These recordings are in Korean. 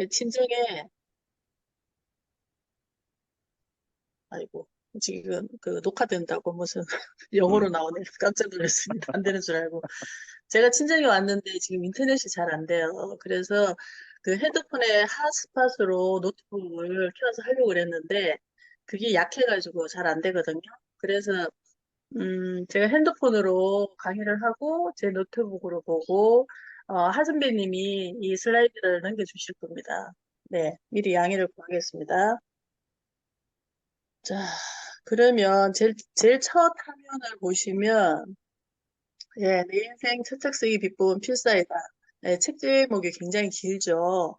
친정에, 아이고, 지금 그 녹화된다고 무슨 영어로 음, 나오네. 깜짝 놀랐습니다. 안 되는 줄 알고. 제가 친정에 왔는데 지금 인터넷이 잘 안 돼요. 그래서 그 핸드폰에 핫스팟으로 노트북을 켜서 하려고 그랬는데 그게 약해가지고 잘 안 되거든요. 그래서 제가 핸드폰으로 강의를 하고 제 노트북으로 보고 하준배님이 이 슬라이드를 넘겨주실 겁니다. 네, 미리 양해를 구하겠습니다. 자, 그러면 제일 첫 화면을 보시면 예, 내 인생 첫책 쓰기 비법은 필사이다. 네, 책 제목이 굉장히 길죠.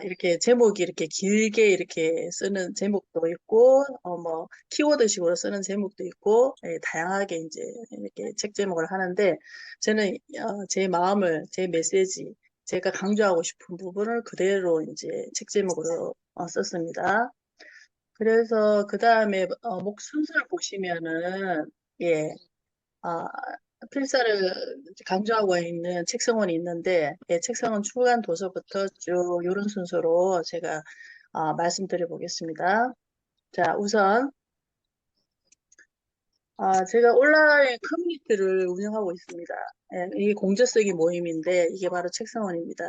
이렇게 제목이 이렇게 길게 이렇게 쓰는 제목도 있고, 뭐, 키워드식으로 쓰는 제목도 있고, 예, 다양하게 이제 이렇게 책 제목을 하는데, 저는, 제 마음을, 제 메시지, 제가 강조하고 싶은 부분을 그대로 이제 책 제목으로 썼습니다. 그래서 그 다음에, 목 순서를 보시면은, 예, 아, 필사를 강조하고 있는 책성원이 있는데, 예, 책성원 출간 도서부터 쭉 이런 순서로 제가 말씀드려 보겠습니다. 자, 우선 제가 온라인 커뮤니티를 운영하고 있습니다. 예, 이게 공저쓰기 모임인데 이게 바로 책성원입니다.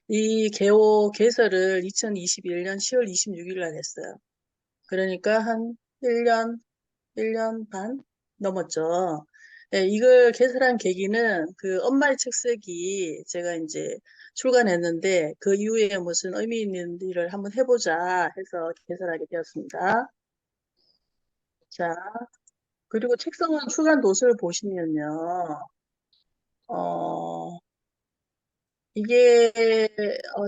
이 개설을 2021년 10월 26일 날 했어요. 그러니까 한 1년 반 넘었죠. 네, 이걸 개설한 계기는 그 엄마의 책쓰기 제가 이제 출간했는데 그 이후에 무슨 의미 있는 일을 한번 해보자 해서 개설하게 되었습니다. 자, 그리고 책성은 출간 도서를 보시면요. 어, 이게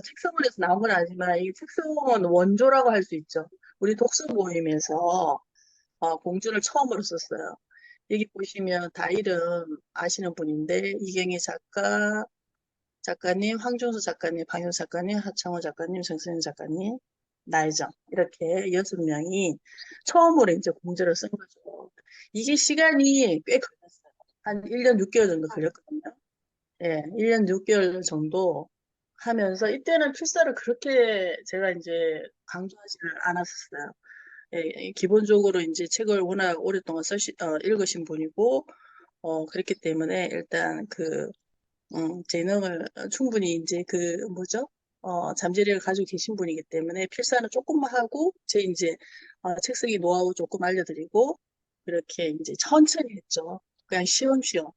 책성원에서 나온 건 아니지만 이게 책성원 원조라고 할 수 있죠. 우리 독서 모임에서 공주를 처음으로 썼어요. 여기 보시면 다 이름 아시는 분인데 이경희 작가님, 황준수 작가님, 방효 작가님, 하창호 작가님, 정선영 작가님, 나혜정 이렇게 6명이 처음으로 이제 공저를 쓴 거죠. 이게 시간이 꽤 걸렸어요. 한 1년 6개월 정도 걸렸거든요. 예, 1년 6개월 정도 하면서 이때는 필사를 그렇게 제가 이제 강조하지는 않았었어요. 예, 기본적으로 이제 책을 워낙 오랫동안 읽으신 분이고, 그렇기 때문에 일단 재능을 충분히 이제 뭐죠? 잠재력을 가지고 계신 분이기 때문에 필사는 조금만 하고, 제 이제, 책 쓰기 노하우 조금 알려드리고, 그렇게 이제 천천히 했죠. 그냥 쉬엄쉬엄.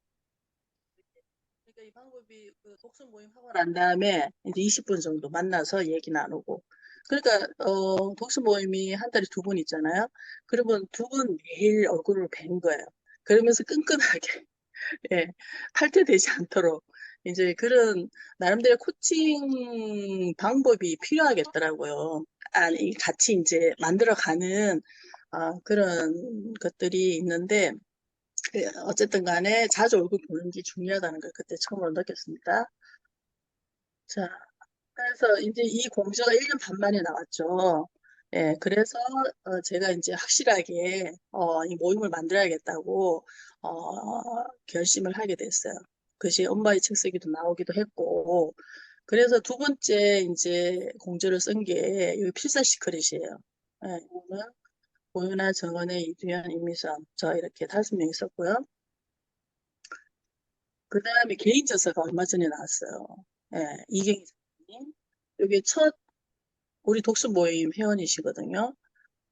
그러니까 이 방법이 그 독서 모임 하고 난 다음에 이제 20분 정도 만나서 얘기 나누고. 그러니까, 독서 모임이 한 달에 두 번 있잖아요. 그러면 두 번 매일 얼굴을 뵌 거예요. 그러면서 끈끈하게 예, 탈퇴되지 않도록 이제 그런 나름대로 코칭 방법이 필요하겠더라고요. 아니, 같이 이제 만들어가는 그런 것들이 있는데 어쨌든 간에 자주 얼굴 보는 게 중요하다는 걸 그때 처음으로 느꼈습니다. 자, 그래서 이제 이 공지가 1년 반 만에 나왔죠. 예, 그래서 제가 이제 확실하게 이 모임을 만들어야겠다고 결심을 하게 됐어요. 그것이 엄마의 책 쓰기도 나오기도 했고, 그래서 두 번째 이제 공지를 쓴 게 여기 필사시크릿이에요. 예, 이거는 고윤아, 정은혜, 이두현, 임미선 저 이렇게 5명 있었고요. 그 다음에 개인 저서가 얼마 전에 나왔어요. 예, 이경희 작가님. 여기 첫 우리 독서 모임 회원이시거든요.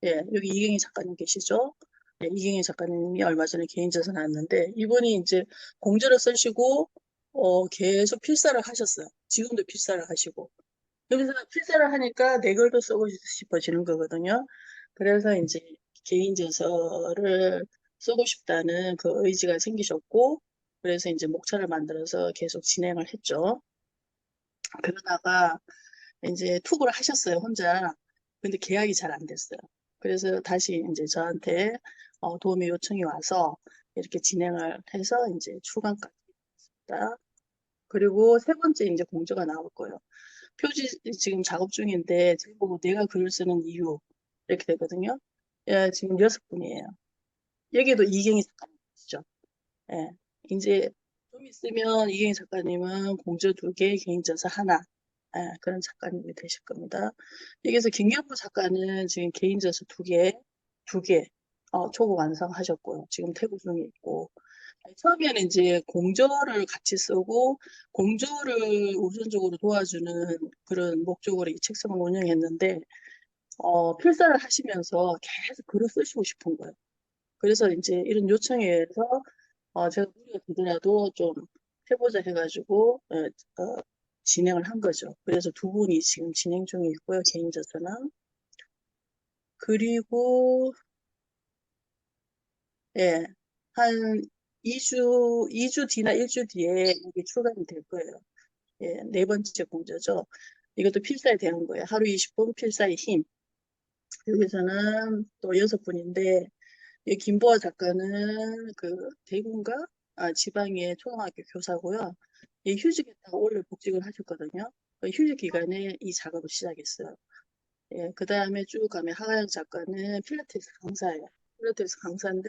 예, 여기 이경희 작가님 계시죠? 예, 이경희 작가님이 얼마 전에 개인저서 나왔는데, 이분이 이제 공저를 쓰시고, 계속 필사를 하셨어요. 지금도 필사를 하시고. 여기서 필사를 하니까 내 글도 쓰고 싶어지는 거거든요. 그래서 이제 개인저서를 쓰고 싶다는 그 의지가 생기셨고, 그래서 이제 목차를 만들어서 계속 진행을 했죠. 그러다가 이제 투고를 하셨어요, 혼자. 근데 계약이 잘 안 됐어요. 그래서 다시 이제 저한테 도움의 요청이 와서 이렇게 진행을 해서 이제 출간까지 했습니다. 그리고 세 번째 이제 공지가 나올 거예요. 표지 지금 작업 중인데 제목 내가 글을 쓰는 이유 이렇게 되거든요. 예, 지금 6분이에요. 여기도 이경희 작가님이시죠. 예, 이제 좀 있으면 이경희 작가님은 공저 2개, 개인저서 하나 그런 작가님이 되실 겁니다. 여기서 김경부 작가는 지금 개인저서 두 개 초고 완성하셨고요. 지금 퇴고 중에 있고, 처음에는 이제 공저를 같이 쓰고 공저를 우선적으로 도와주는 그런 목적으로 이 책성을 운영했는데 필사를 하시면서 계속 글을 쓰시고 싶은 거예요. 그래서 이제 이런 요청에 의해서 제가 무리가 되더라도 좀 해보자 해가지고 진행을 한 거죠. 그래서 두 분이 지금 진행 중에 있고요. 개인 저서는. 그리고 예, 한 2주 뒤나 1주 뒤에 이게 출간이 될 거예요. 예, 네 번째 공저죠. 이것도 필사에 대한 거예요. 하루 20분 필사의 힘. 여기서는 또 6분인데 이 김보아 작가는 그 대구인가? 지방의 초등학교 교사고요. 이 휴직했다가 원래 복직을 하셨거든요. 그 휴직 기간에 이 작업을 시작했어요. 예, 그 다음에 쭉 가면 하가영 작가는 필라테스 강사예요. 필라테스 강사인데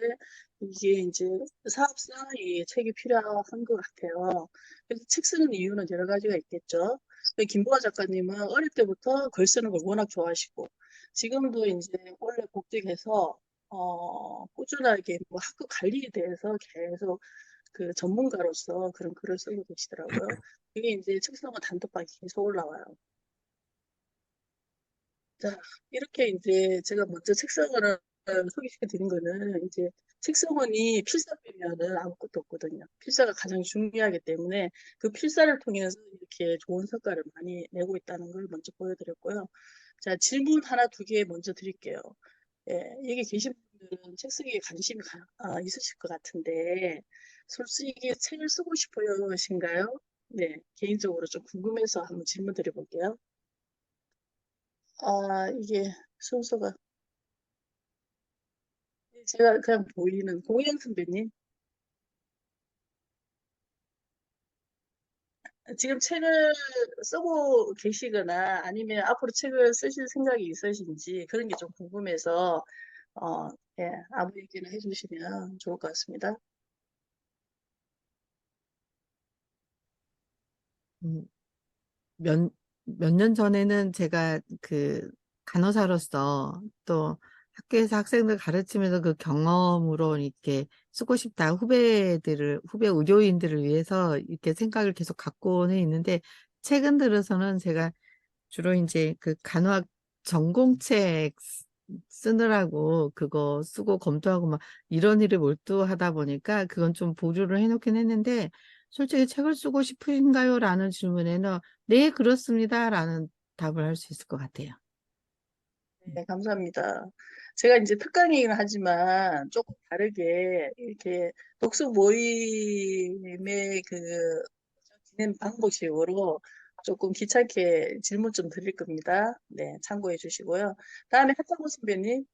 이게 이제 사업상 이 책이 필요한 것 같아요. 그래서 책 쓰는 이유는 여러 가지가 있겠죠. 김보아 작가님은 어릴 때부터 글 쓰는 걸 워낙 좋아하시고 지금도 이제 원래 복직해서 꾸준하게 뭐 학교 관리에 대해서 계속 그 전문가로서 그런 글을 쓰고 계시더라고요. 이게 이제 책상은 단톡방에 계속 올라와요. 자, 이렇게 이제 제가 먼저 책상을 소개시켜 드린 거는 이제 책상원이 필사 빼면은 아무것도 없거든요. 필사가 가장 중요하기 때문에 그 필사를 통해서 이렇게 좋은 성과를 많이 내고 있다는 걸 먼저 보여드렸고요. 자, 질문 하나, 두 개 먼저 드릴게요. 예, 여기 계신 분들은 책 쓰기에 관심이 있으실 것 같은데, 솔직히 책을 쓰고 싶으신가요? 네, 개인적으로 좀 궁금해서 한번 질문 드려볼게요. 이게 순서가 제가 그냥 보이는 공연 선배님 지금 책을 쓰고 계시거나 아니면 앞으로 책을 쓰실 생각이 있으신지 그런 게 좀 궁금해서 어, 예, 아무 얘기나 해주시면 좋을 것 같습니다. 음, 몇, 몇 년 전에는 제가 그 간호사로서 또 학교에서 학생들 가르치면서 그 경험으로 이렇게 쓰고 싶다. 후배 의료인들을 위해서 이렇게 생각을 계속 갖고는 있는데, 최근 들어서는 제가 주로 이제 그 간호학 전공책 쓰느라고 그거 쓰고 검토하고 막 이런 일에 몰두하다 보니까 그건 좀 보류를 해놓긴 했는데, 솔직히 책을 쓰고 싶으신가요? 라는 질문에는 네, 그렇습니다. 라는 답을 할 수 있을 것 같아요. 네, 감사합니다. 제가 이제 특강이긴 하지만 조금 다르게 이렇게 독서 모임의 그 진행 방법식으로 조금 귀찮게 질문 좀 드릴 겁니다. 네, 참고해 주시고요. 다음에 하창호 선배님.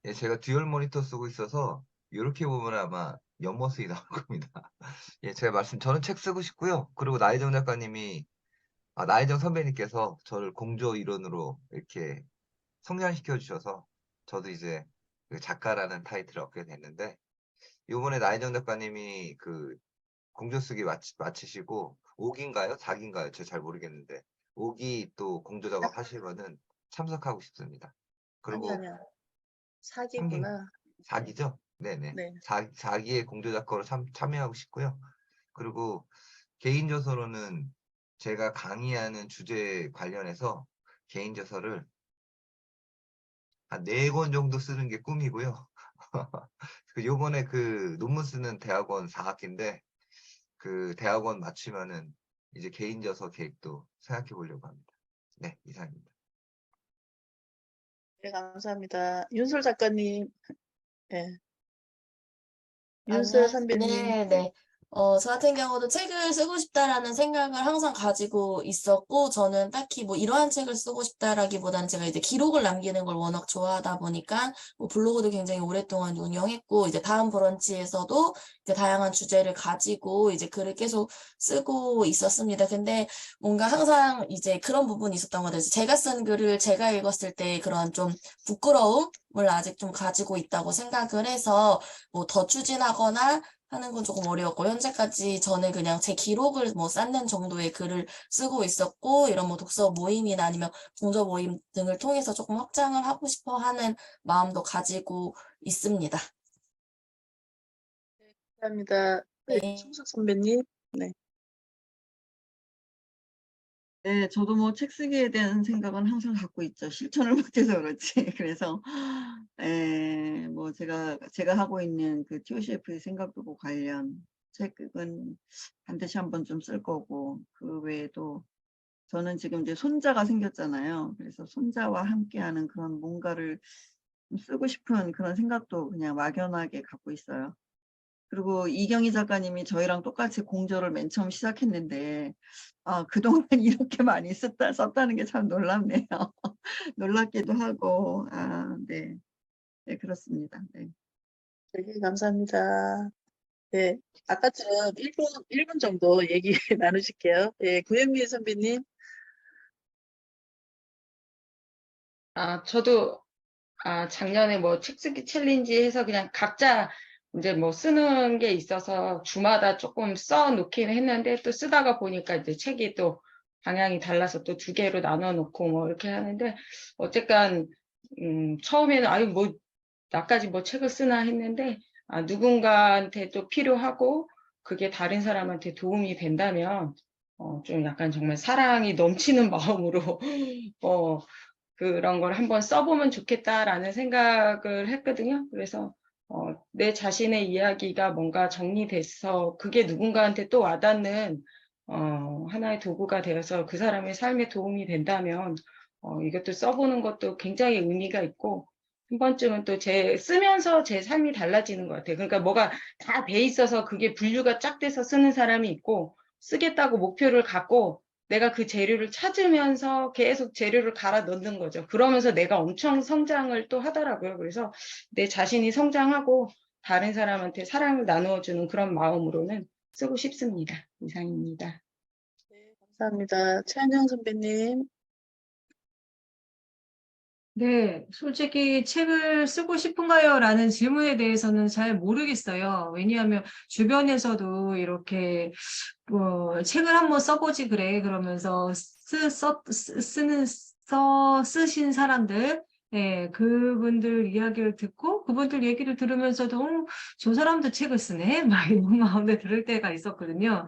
예, 제가 듀얼 모니터 쓰고 있어서 이렇게 보면 아마 옆모습이 나올 겁니다. 예, 제가 저는 책 쓰고 싶고요. 그리고 나혜정 작가님이, 나혜정 선배님께서 저를 공조 일원으로 이렇게 성장시켜 주셔서 저도 이제 그 작가라는 타이틀을 얻게 됐는데, 이번에 나혜정 작가님이 그 공조 쓰기 마치시고 5기인가요? 4기인가요? 제가 잘 모르겠는데 5기 또 공조 작업 하시면은 참석하고 싶습니다. 아니, 그리고 아니야. 3기, 사기구나. 네, 4기죠? 네네. 네. 4기의 공조 작가로 참여하고 싶고요. 그리고 개인 저서로는 제가 강의하는 주제 관련해서 개인 저서를 한 4권 정도 쓰는 게 꿈이고요. 요번에 그 논문 쓰는 대학원 4학기인데 그 대학원 마치면은 이제 개인 저서 계획도 생각해 보려고 합니다. 네, 이상입니다. 네, 감사합니다. 윤솔 작가님, 네. 윤솔 안녕하세요. 선배님, 네, 네. 저 같은 경우도 책을 쓰고 싶다라는 생각을 항상 가지고 있었고, 저는 딱히 뭐 이러한 책을 쓰고 싶다라기보다는 제가 이제 기록을 남기는 걸 워낙 좋아하다 보니까, 뭐 블로그도 굉장히 오랫동안 운영했고, 이제 다음 브런치에서도 이제 다양한 주제를 가지고 이제 글을 계속 쓰고 있었습니다. 근데 뭔가 항상 이제 그런 부분이 있었던 것 같아요. 제가 쓴 글을 제가 읽었을 때 그런 좀 부끄러움을 아직 좀 가지고 있다고 생각을 해서, 뭐 더 추진하거나 하는 건 조금 어려웠고, 현재까지 저는 그냥 제 기록을 뭐 쌓는 정도의 글을 쓰고 있었고, 이런 뭐 독서 모임이나 아니면 공저 모임 등을 통해서 조금 확장을 하고 싶어 하는 마음도 가지고 있습니다. 감사합니다. 네, 네. 충숙 선배님. 네. 네, 저도 뭐 책 쓰기에 대한 생각은 항상 갖고 있죠. 실천을 못해서 그렇지. 그래서, 뭐 제가 하고 있는 그 TOCF의 생각도구 관련 책은 반드시 한번 좀 쓸 거고, 그 외에도 저는 지금 이제 손자가 생겼잖아요. 그래서 손자와 함께하는 그런 뭔가를 좀 쓰고 싶은 그런 생각도 그냥 막연하게 갖고 있어요. 그리고 이경희 작가님이 저희랑 똑같이 공저를 맨 처음 시작했는데, 그동안 이렇게 많이 썼다는 게 참 놀랍네요. 놀랍기도 하고, 네. 네, 그렇습니다. 네. 네, 감사합니다. 네, 아까처럼 1분 정도 얘기 나누실게요. 예, 구현미 선배님. 저도 작년에 뭐 책 쓰기 챌린지 해서 그냥 각자 이제 뭐 쓰는 게 있어서 주마다 조금 써 놓긴 했는데, 또 쓰다가 보니까 이제 책이 또 방향이 달라서 또 2개로 나눠 놓고 뭐 이렇게 하는데, 어쨌건 처음에는 아유 뭐 나까지 뭐 책을 쓰나 했는데, 누군가한테 또 필요하고 그게 다른 사람한테 도움이 된다면 좀 약간 정말 사랑이 넘치는 마음으로 그런 걸 한번 써보면 좋겠다라는 생각을 했거든요. 그래서 내 자신의 이야기가 뭔가 정리돼서 그게 누군가한테 또 와닿는 하나의 도구가 되어서 그 사람의 삶에 도움이 된다면 이것도 써보는 것도 굉장히 의미가 있고, 한 번쯤은 또 쓰면서 제 삶이 달라지는 것 같아요. 그러니까 뭐가 다 돼 있어서 그게 분류가 쫙 돼서 쓰는 사람이 있고, 쓰겠다고 목표를 갖고 내가 그 재료를 찾으면서 계속 재료를 갈아 넣는 거죠. 그러면서 내가 엄청 성장을 또 하더라고요. 그래서 내 자신이 성장하고 다른 사람한테 사랑을 나누어주는 그런 마음으로는 쓰고 싶습니다. 이상입니다. 네, 감사합니다. 최한영 선배님. 네, 솔직히 책을 쓰고 싶은가요? 라는 질문에 대해서는 잘 모르겠어요. 왜냐하면 주변에서도 이렇게 책을 한번 써보지 그래 그러면서 쓰신 사람들, 예, 그분들 이야기를 듣고 그분들 얘기를 들으면서도 저 사람도 책을 쓰네? 막 이런 마음에 들을 때가 있었거든요.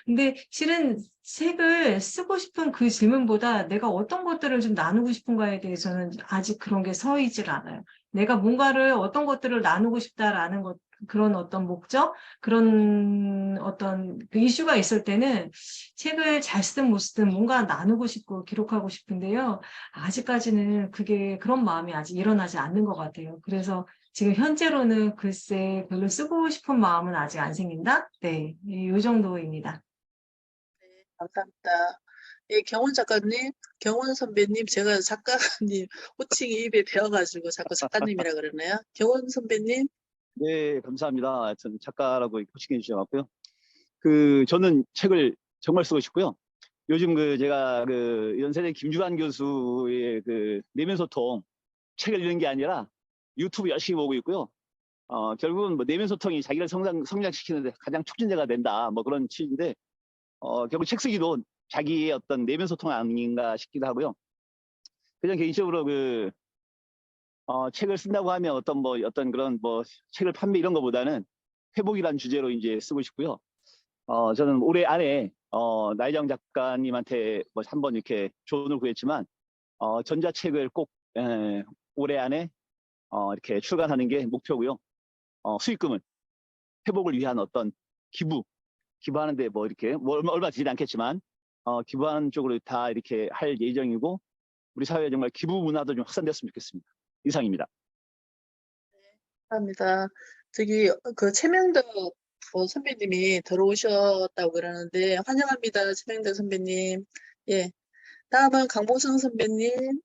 근데 실은 책을 쓰고 싶은 그 질문보다 내가 어떤 것들을 좀 나누고 싶은가에 대해서는 아직 그런 게 서 있질 않아요. 내가 뭔가를 어떤 것들을 나누고 싶다라는 것, 그런 어떤 목적, 그런 어떤 그 이슈가 있을 때는 책을 잘 쓰든 못 쓰든 뭔가 나누고 싶고 기록하고 싶은데요. 아직까지는 그런 마음이 아직 일어나지 않는 것 같아요. 그래서 지금 현재로는 글쎄 별로 쓰고 싶은 마음은 아직 안 생긴다? 네, 이 정도입니다. 감사합니다. 예, 경원 작가님, 경원 선배님, 제가 작가님 호칭이 입에 배어가지고 자꾸 작가님이라 그러네요. 경원 선배님. 네, 감사합니다. 저는 작가라고 호칭해 주셔서 저는 책을 정말 쓰고 싶고요. 요즘 제가 연세대 김주환 교수의 내면 소통 책을 읽는 게 아니라 유튜브 열심히 보고 있고요. 결국은 뭐 내면 소통이 자기를 성장시키는데 가장 촉진제가 된다. 뭐 그런 취지인데, 결국 책 쓰기도 자기의 어떤 내면 소통 아닌가 싶기도 하고요. 그냥 개인적으로 책을 쓴다고 하면 어떤 그런 책을 판매 이런 거보다는 회복이라는 주제로 이제 쓰고 싶고요. 저는 올해 안에 나혜정 작가님한테 한번 이렇게 조언을 구했지만 전자책을 꼭 올해 안에 이렇게 출간하는 게 목표고요. 수익금은 회복을 위한 어떤 기부하는데 이렇게 얼마 들지 않겠지만 기부하는 쪽으로 다 이렇게 할 예정이고, 우리 사회에 정말 기부 문화도 좀 확산됐으면 좋겠습니다. 이상입니다. 감사합니다. 저기 최명덕 선배님이 들어오셨다고 그러는데 환영합니다. 최명덕 선배님. 예, 다음은 강보성 선배님.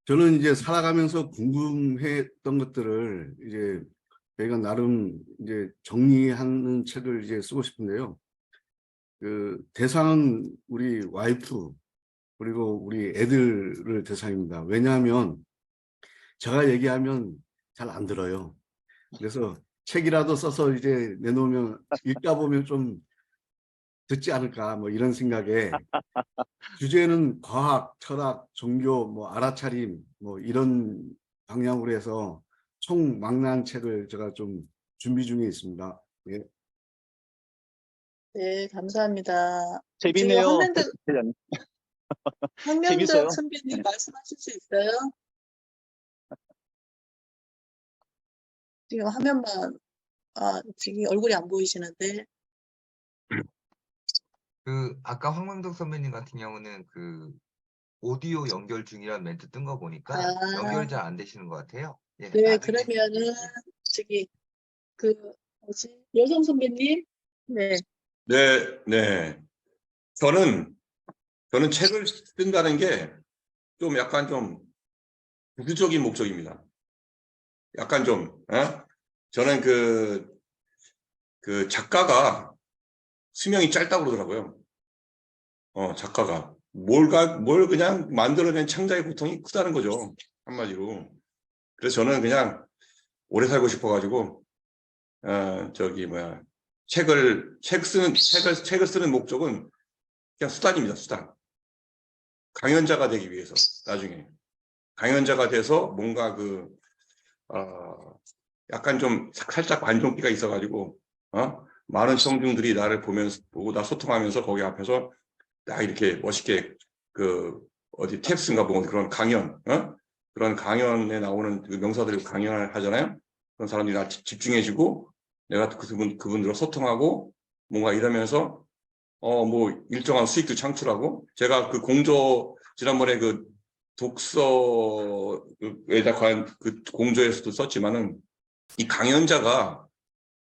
저는 이제 살아가면서 궁금했던 것들을 이제 내가 나름 이제 정리하는 책을 이제 쓰고 싶은데요. 대상은 우리 와이프 그리고 우리 애들을 대상입니다. 왜냐하면 제가 얘기하면 잘 안 들어요. 그래서 책이라도 써서 이제 내놓으면 읽다 보면 좀 듣지 않을까 뭐 이런 생각에 주제는 과학, 철학, 종교, 뭐 알아차림 뭐 이런 방향으로 해서 총망라한 책을 제가 좀 준비 중에 있습니다. 예. 네, 감사합니다. 지금 재밌네요. 황명덕 재밌어요. 선배님 말씀하실 수 있어요? 지금 화면만, 지금 얼굴이 안 보이시는데. 아까 황명덕 선배님 같은 경우는 오디오 연결 중이라는 멘트 뜬 거 보니까 아, 연결 잘 안 되시는 것 같아요. 예, 네, 나중에 그러면은, 저기, 여성 선배님? 네, 네, 네. 저는 책을 쓴다는 게 좀 약간 좀 부수적인 목적입니다. 약간 좀, 저는 그 작가가 수명이 짧다고 그러더라고요. 작가가. 뭘 그냥 만들어낸 창작의 고통이 크다는 거죠. 한마디로. 그래서 저는 그냥 오래 살고 싶어가지고, 책을 쓰는 목적은 그냥 수단입니다, 수단. 강연자가 되기 위해서, 나중에. 강연자가 돼서 뭔가 약간 좀 살짝 관종기가 있어가지고, 많은 청중들이 나를 보고 나 소통하면서 거기 앞에서 딱 이렇게 멋있게 어디 탭스인가 뭐 그런 강연, 그런 강연에 나오는 그 명사들이 강연을 하잖아요. 그런 사람들이 나 집중해주고 내가 그분들과 소통하고 뭔가 이러면서 뭐 일정한 수익도 창출하고 제가 지난번에 독서에다 관한 공조에서도 썼지만은 이 강연자가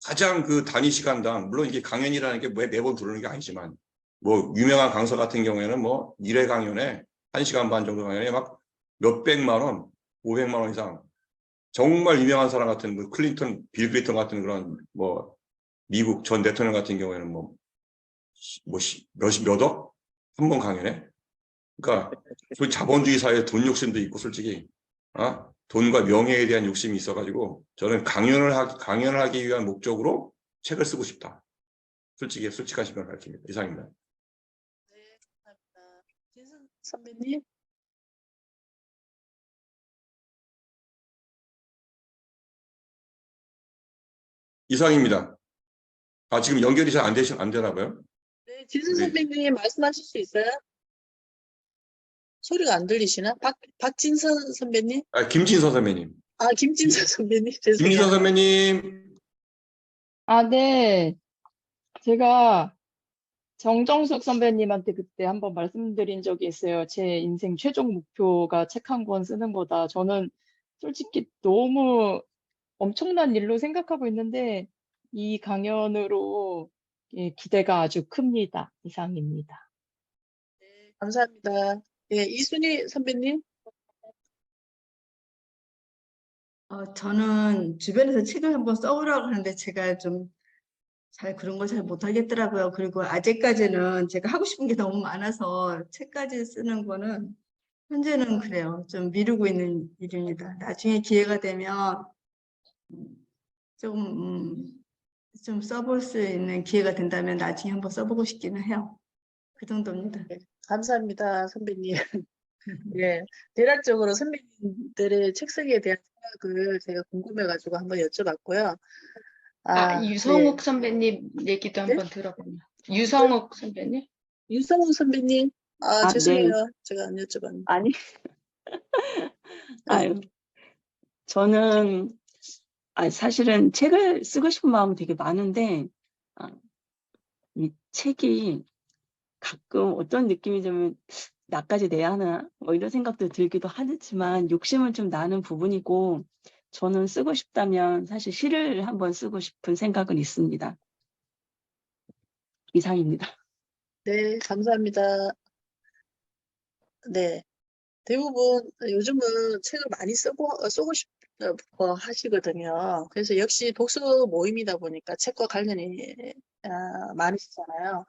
가장 단위 시간당 물론 이게 강연이라는 게 매번 부르는 게 아니지만 뭐 유명한 강사 같은 경우에는 뭐 1회 강연에 1시간 반 정도 강연에 막 몇백만 원, 500만 원 이상 정말 유명한 사람 같은 빌 클린턴 같은 그런 뭐 미국 전 대통령 같은 경우에는 몇 억? 한 번 강연에? 그러니까 그 자본주의 사회에 돈 욕심도 있고 솔직히 돈과 명예에 대한 욕심이 있어가지고 저는 강연을 하기 위한 목적으로 책을 쓰고 싶다. 솔직한 심정을 밝힙니다. 이상입니다. 네, 감사합니다. 진선 선배님? 이상입니다. 지금 연결이 잘 안 되나 봐요. 네, 진선 우리- 선배님 말씀하실 수 있어요? 소리가 안 들리시나? 박진선 선배님? 김진서 선배님. 김진선 선배님, 김진서 죄송해요. 선배님. 네. 제가 정정숙 선배님한테 그때 한번 말씀드린 적이 있어요. 제 인생 최종 목표가 책 한 권 쓰는 거다. 저는 솔직히 너무 엄청난 일로 생각하고 있는데 이 강연으로 기대가 아주 큽니다. 이상입니다. 네, 감사합니다. 예, 이순희 선배님? 저는 주변에서 책을 한번 써보라고 하는데 제가 좀 그런 걸 잘 못하겠더라고요. 그리고 아직까지는 제가 하고 싶은 게 너무 많아서 책까지 쓰는 거는 현재는 그래요. 좀 미루고 있는 일입니다. 나중에 기회가 되면 좀 써볼 수 있는 기회가 된다면 나중에 한번 써보고 싶기는 해요. 그 정도입니다. 네, 감사합니다, 선배님. 예, 대략적으로 선배님들의 책 쓰기에 대한 생각을 제가 궁금해가지고 한번 여쭤봤고요. 유성욱 선배님 얘기도 네? 한번 들어보면. 유성욱 선배님? 윤성훈 선배님? 네. 죄송해요. 제가 안 여쭤봤는데. 아니, 아유, 저는 사실은 책을 쓰고 싶은 마음은 되게 많은데 이 책이 가끔 어떤 느낌이 들면 나까지 내야 하나 뭐 이런 생각도 들기도 하지만 욕심은 좀 나는 부분이고 저는 쓰고 싶다면 사실 시를 한번 쓰고 싶은 생각은 있습니다. 이상입니다. 네, 감사합니다. 네, 대부분 요즘은 책을 많이 쓰고 싶어 하시거든요. 그래서 역시 독서 모임이다 보니까 책과 관련이 많으시잖아요.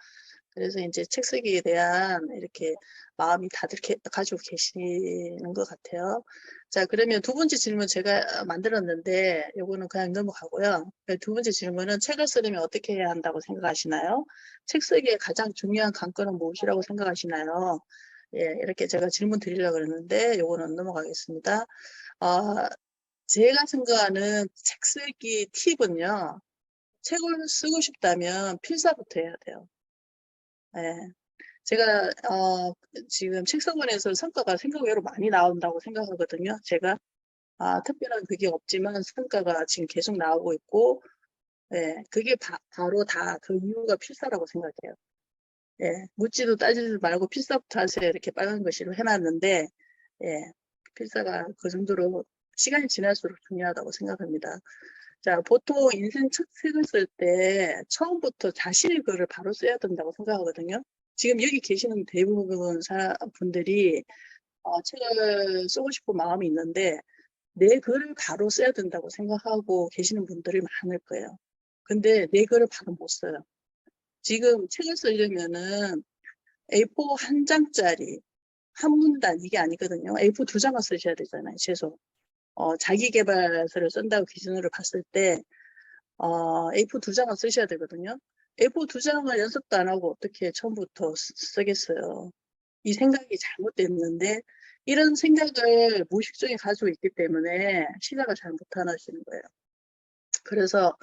그래서 이제 책 쓰기에 대한 이렇게 마음이 다들 가지고 계시는 것 같아요. 자, 그러면 두 번째 질문 제가 만들었는데 요거는 그냥 넘어가고요. 두 번째 질문은 책을 쓰려면 어떻게 해야 한다고 생각하시나요? 책 쓰기의 가장 중요한 관건은 무엇이라고 생각하시나요? 예, 이렇게 제가 질문 드리려고 그러는데 요거는 넘어가겠습니다. 제가 생각하는 책 쓰기 팁은요. 책을 쓰고 싶다면 필사부터 해야 돼요. 예. 제가 지금 책서원에서 성과가 생각외로 많이 나온다고 생각하거든요. 제가 특별한 그게 없지만 성과가 지금 계속 나오고 있고, 예, 그게 바로 다 그 이유가 필사라고 생각해요. 예, 묻지도 따지지도 말고 필사부터 하세요. 이렇게 빨간 글씨로 해놨는데, 예, 필사가 그 정도로 시간이 지날수록 중요하다고 생각합니다. 자, 보통 인생 첫 책을 쓸 때 처음부터 자신의 글을 바로 써야 된다고 생각하거든요. 지금 여기 계시는 대부분 분들이 책을 쓰고 싶은 마음이 있는데 내 글을 바로 써야 된다고 생각하고 계시는 분들이 많을 거예요. 근데 내 글을 바로 못 써요. 지금 책을 쓰려면은 A4 한 장짜리 한 문단 이게 아니거든요. A4 두 장을 쓰셔야 되잖아요. 최소. 자기계발서를 쓴다고 기준으로 봤을 때 A4 두 장을 쓰셔야 되거든요. A4 두 장을 연습도 안 하고 어떻게 처음부터 쓰겠어요. 이 생각이 잘못됐는데 이런 생각을 무의식 중에 가지고 있기 때문에 시작을 잘 못하시는 거예요. 그래서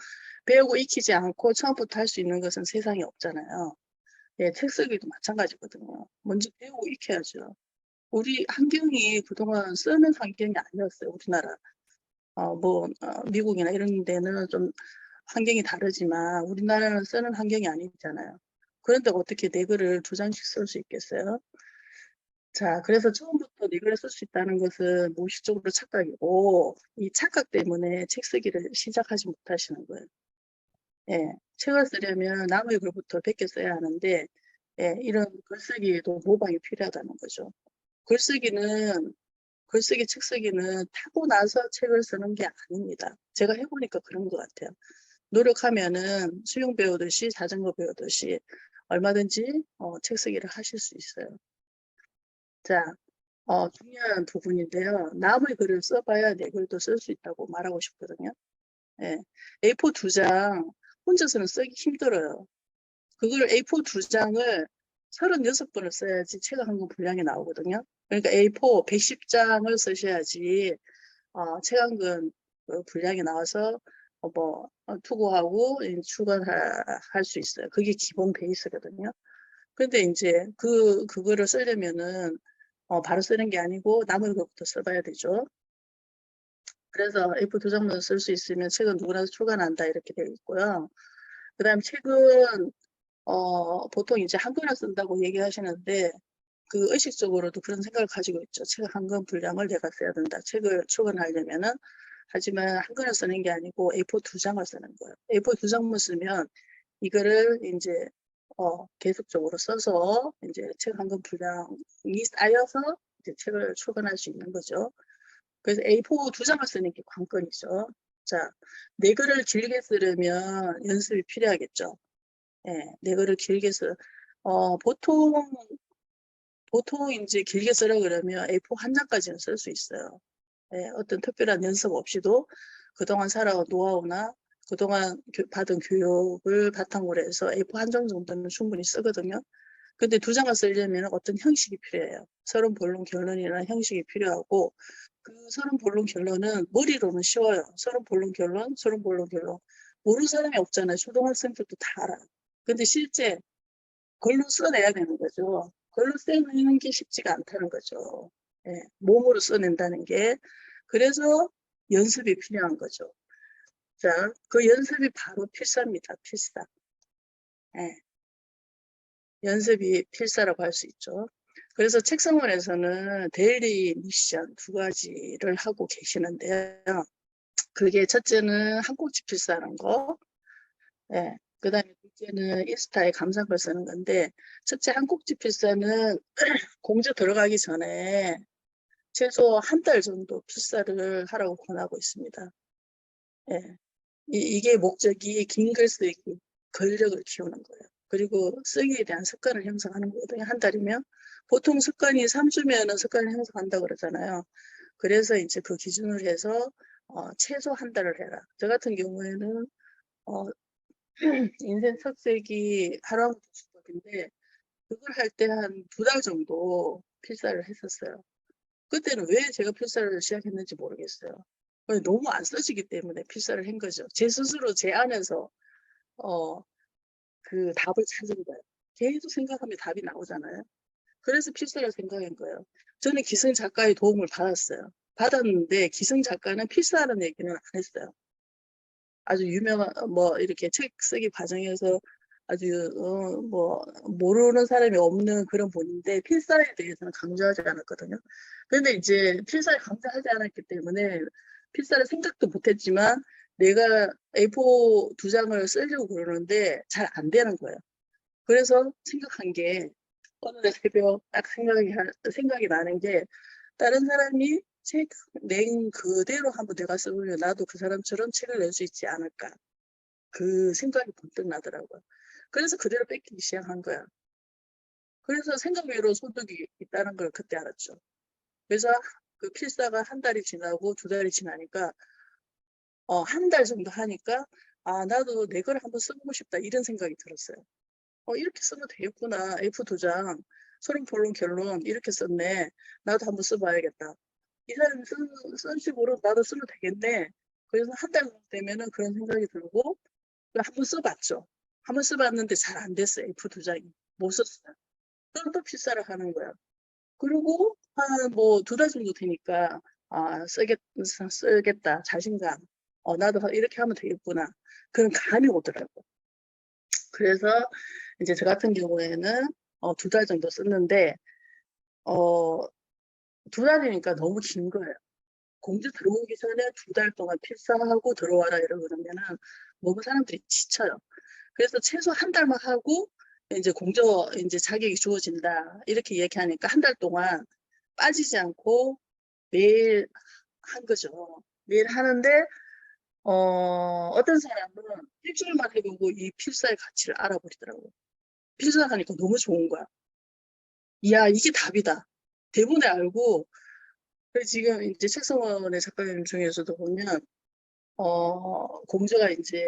배우고 익히지 않고 처음부터 할 수 있는 것은 세상에 없잖아요. 예, 책 쓰기도 마찬가지거든요. 먼저 배우고 익혀야죠. 우리 환경이 그동안 쓰는 환경이 아니었어요. 우리나라. 미국이나 이런 데는 좀 환경이 다르지만 우리나라는 쓰는 환경이 아니잖아요. 그런데 어떻게 네 글을 두 장씩 쓸 수 있겠어요? 자, 그래서 처음부터 네 글을 쓸 수 있다는 것은 무의식적으로 착각이고 이 착각 때문에 책 쓰기를 시작하지 못하시는 거예요. 예, 책을 쓰려면 남의 글부터 베껴 써야 하는데 예, 이런 글쓰기에도 모방이 필요하다는 거죠. 글쓰기, 책 쓰기는 타고나서 책을 쓰는 게 아닙니다. 제가 해보니까 그런 것 같아요. 노력하면은 수영 배우듯이 자전거 배우듯이 얼마든지 책 쓰기를 하실 수 있어요. 자, 중요한 부분인데요. 남의 글을 써봐야 내 글도 쓸 수 있다고 말하고 싶거든요. 예, A4 두 장 혼자서는 쓰기 힘들어요. 그걸 A4 두 장을 36번을 써야지 책 한 권 분량이 나오거든요. 그러니까 A4 110장을 쓰셔야지 책 한 권 분량이 나와서 투고하고 출간할 수 있어요. 그게 기본 베이스거든요. 근데 이제 그거를 쓰려면은 바로 쓰는 게 아니고 남의 것부터 써봐야 되죠. 그래서 A4 두 장만 쓸 수 있으면 책은 누구나 출간한다 이렇게 되어 있고요. 그 다음 책은 보통 이제 한글을 쓴다고 얘기하시는데 그 의식적으로도 그런 생각을 가지고 있죠. 책 한 권 분량을 내가 써야 된다. 책을 출간하려면은 하지만 한글을 쓰는 게 아니고 A4 두 장을 쓰는 거예요. A4 두 장만 쓰면 이거를 이제 계속적으로 써서 이제 책 한 권 분량이 쌓여서 이제 책을 출간할 수 있는 거죠. 그래서 A4 두 장을 쓰는 게 관건이죠. 자, 네 글을 길게 쓰려면 연습이 필요하겠죠. 예, 네 글을 길게 보통 이제 길게 쓰라 그러면 A4 한 장까지는 쓸 수 있어요. 예, 어떤 특별한 연습 없이도 그동안 살아온 노하우나 그동안 받은 교육을 바탕으로 해서 A4 한 장 정도는 충분히 쓰거든요. 근데 두 장을 쓰려면 어떤 형식이 필요해요. 서론, 본론, 결론이라는 형식이 필요하고 그 서론, 본론, 결론은 머리로는 쉬워요. 서론, 본론, 결론, 서론, 본론, 결론. 모르는 사람이 없잖아요. 초등학생들도 다 알아요. 근데 실제 글로 써내야 되는 거죠. 글로 써내는 게 쉽지가 않다는 거죠. 예, 몸으로 써낸다는 게. 그래서 연습이 필요한 거죠. 자, 그 연습이 바로 필사입니다. 필사. 예, 연습이 필사라고 할 수 있죠. 그래서 책성원에서는 데일리 미션 두 가지를 하고 계시는데요. 그게 첫째는 한 꼭지 필사하는 거. 예, 그 다음에 둘째는 인스타에 감상글 쓰는 건데, 첫째 한 꼭지 필사는 공주 들어가기 전에 최소 한 달 정도 필사를 하라고 권하고 있습니다. 예, 이게 목적이 긴 글 쓰기, 근력을 키우는 거예요. 그리고 쓰기에 대한 습관을 형성하는 거거든요. 한 달이면. 보통 습관이 3주면은 습관을 형성한다고 그러잖아요. 그래서 이제 그 기준으로 해서 최소 한 달을 해라. 저 같은 경우에는 인생 척색이 하루하루 수법인데 그걸 할 때 한 2달 정도 필사를 했었어요. 그때는 왜 제가 필사를 시작했는지 모르겠어요. 너무 안 써지기 때문에 필사를 한 거죠. 제 스스로 제 안에서 그 답을 찾은 거예요. 계속 생각하면 답이 나오잖아요. 그래서 필사를 생각한 거예요. 저는 기성 작가의 도움을 받았어요. 받았는데 기성 작가는 필사하는 얘기는 안 했어요. 아주 유명한 뭐 이렇게 책 쓰기 과정에서 아주 뭐 모르는 사람이 없는 그런 분인데 필사에 대해서는 강조하지 않았거든요. 그런데 이제 필사를 강조하지 않았기 때문에 필사를 생각도 못했지만 내가 A4 2장을 쓰려고 그러는데 잘 안 되는 거예요. 그래서 생각한 게 어느 날 새벽 딱 생각이 나는 게 다른 사람이 책 낸 그대로 한번 내가 써보면 나도 그 사람처럼 책을 낼 수 있지 않을까. 그 생각이 번뜩 나더라고요. 그래서 그대로 뺏기기 시작한 거야. 그래서 생각 외로 소득이 있다는 걸 그때 알았죠. 그래서 그 필사가 한 달이 지나고 2달이 지나니까 한 달 정도 하니까 나도 내 걸 한번 써보고 싶다 이런 생각이 들었어요. 이렇게 쓰면 되겠구나. F 2장 서론 본론 결론 이렇게 썼네. 나도 한번 써봐야겠다. 이 사람이 쓴 식으로 나도 쓰면 되겠네. 그래서 한 달 되면은 그런 생각이 들고 한번 써봤죠. 한번 써봤는데 잘 안 됐어요. F 2장이 못 썼어요. 그럼 또 필사를 하는 거야. 그리고 한 뭐 2달 정도 되니까 쓰겠다 자신감. 나도 이렇게 하면 되겠구나. 그런 감이 오더라고. 그래서 이제 저 같은 경우에는 2달 정도 썼는데 2달이니까 너무 긴 거예요. 공주 들어오기 전에 2달 동안 필사하고 들어와라 이러면은 너무 사람들이 지쳐요. 그래서 최소 한 달만 하고 이제 이제 자격이 주어진다 이렇게 얘기하니까 한 달 동안 빠지지 않고 매일 한 거죠. 매일 하는데 어떤 사람은 일주일만 해보고 이 필사의 가치를 알아버리더라고요. 필사하니까 너무 좋은 거야. 이야, 이게 답이다. 대본에 알고, 그래서 지금 이제 책성원의 작가님 중에서도 보면, 공주가 이제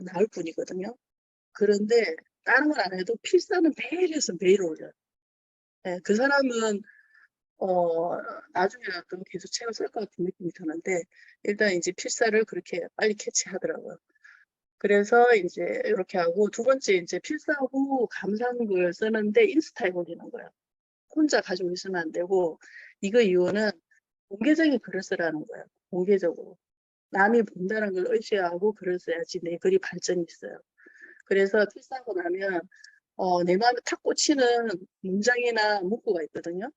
나올 뿐이거든요. 그런데 다른 걸 안 해도 필사는 매일 해서 매일 올려요. 네, 그 사람은, 나중에라도 계속 책을 쓸 것 같은 느낌이 드는데, 일단 이제 필사를 그렇게 빨리 캐치하더라고요. 그래서 이제 이렇게 하고, 두 번째 이제 필사 후 감상글 쓰는데 인스타에 올리는 거예요. 혼자 가지고 있으면 안 되고, 이거 이유는 공개적인 글을 쓰라는 거예요. 공개적으로. 남이 본다는 걸 의식하고 글을 써야지 내 글이 발전이 있어요. 그래서 필사하고 나면 내 마음에 탁 꽂히는 문장이나 문구가 있거든요.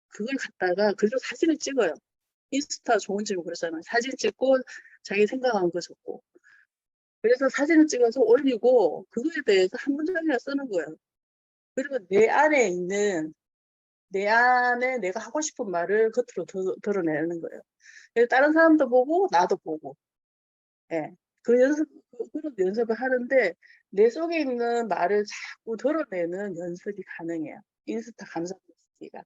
그걸 갖다가 글로 사진을 찍어요. 인스타 좋은 집은 그러잖아요. 사진 찍고 자기 생각한 거 적고. 그래서 사진을 찍어서 올리고 그거에 대해서 한 문장이나 쓰는 거예요. 그리고 내 안에 내가 하고 싶은 말을 겉으로 드러내는 거예요. 그래서 다른 사람도 보고 나도 보고, 예, 그런 연습을 하는데 내 속에 있는 말을 자꾸 드러내는 연습이 가능해요. 인스타 감상 연습기가.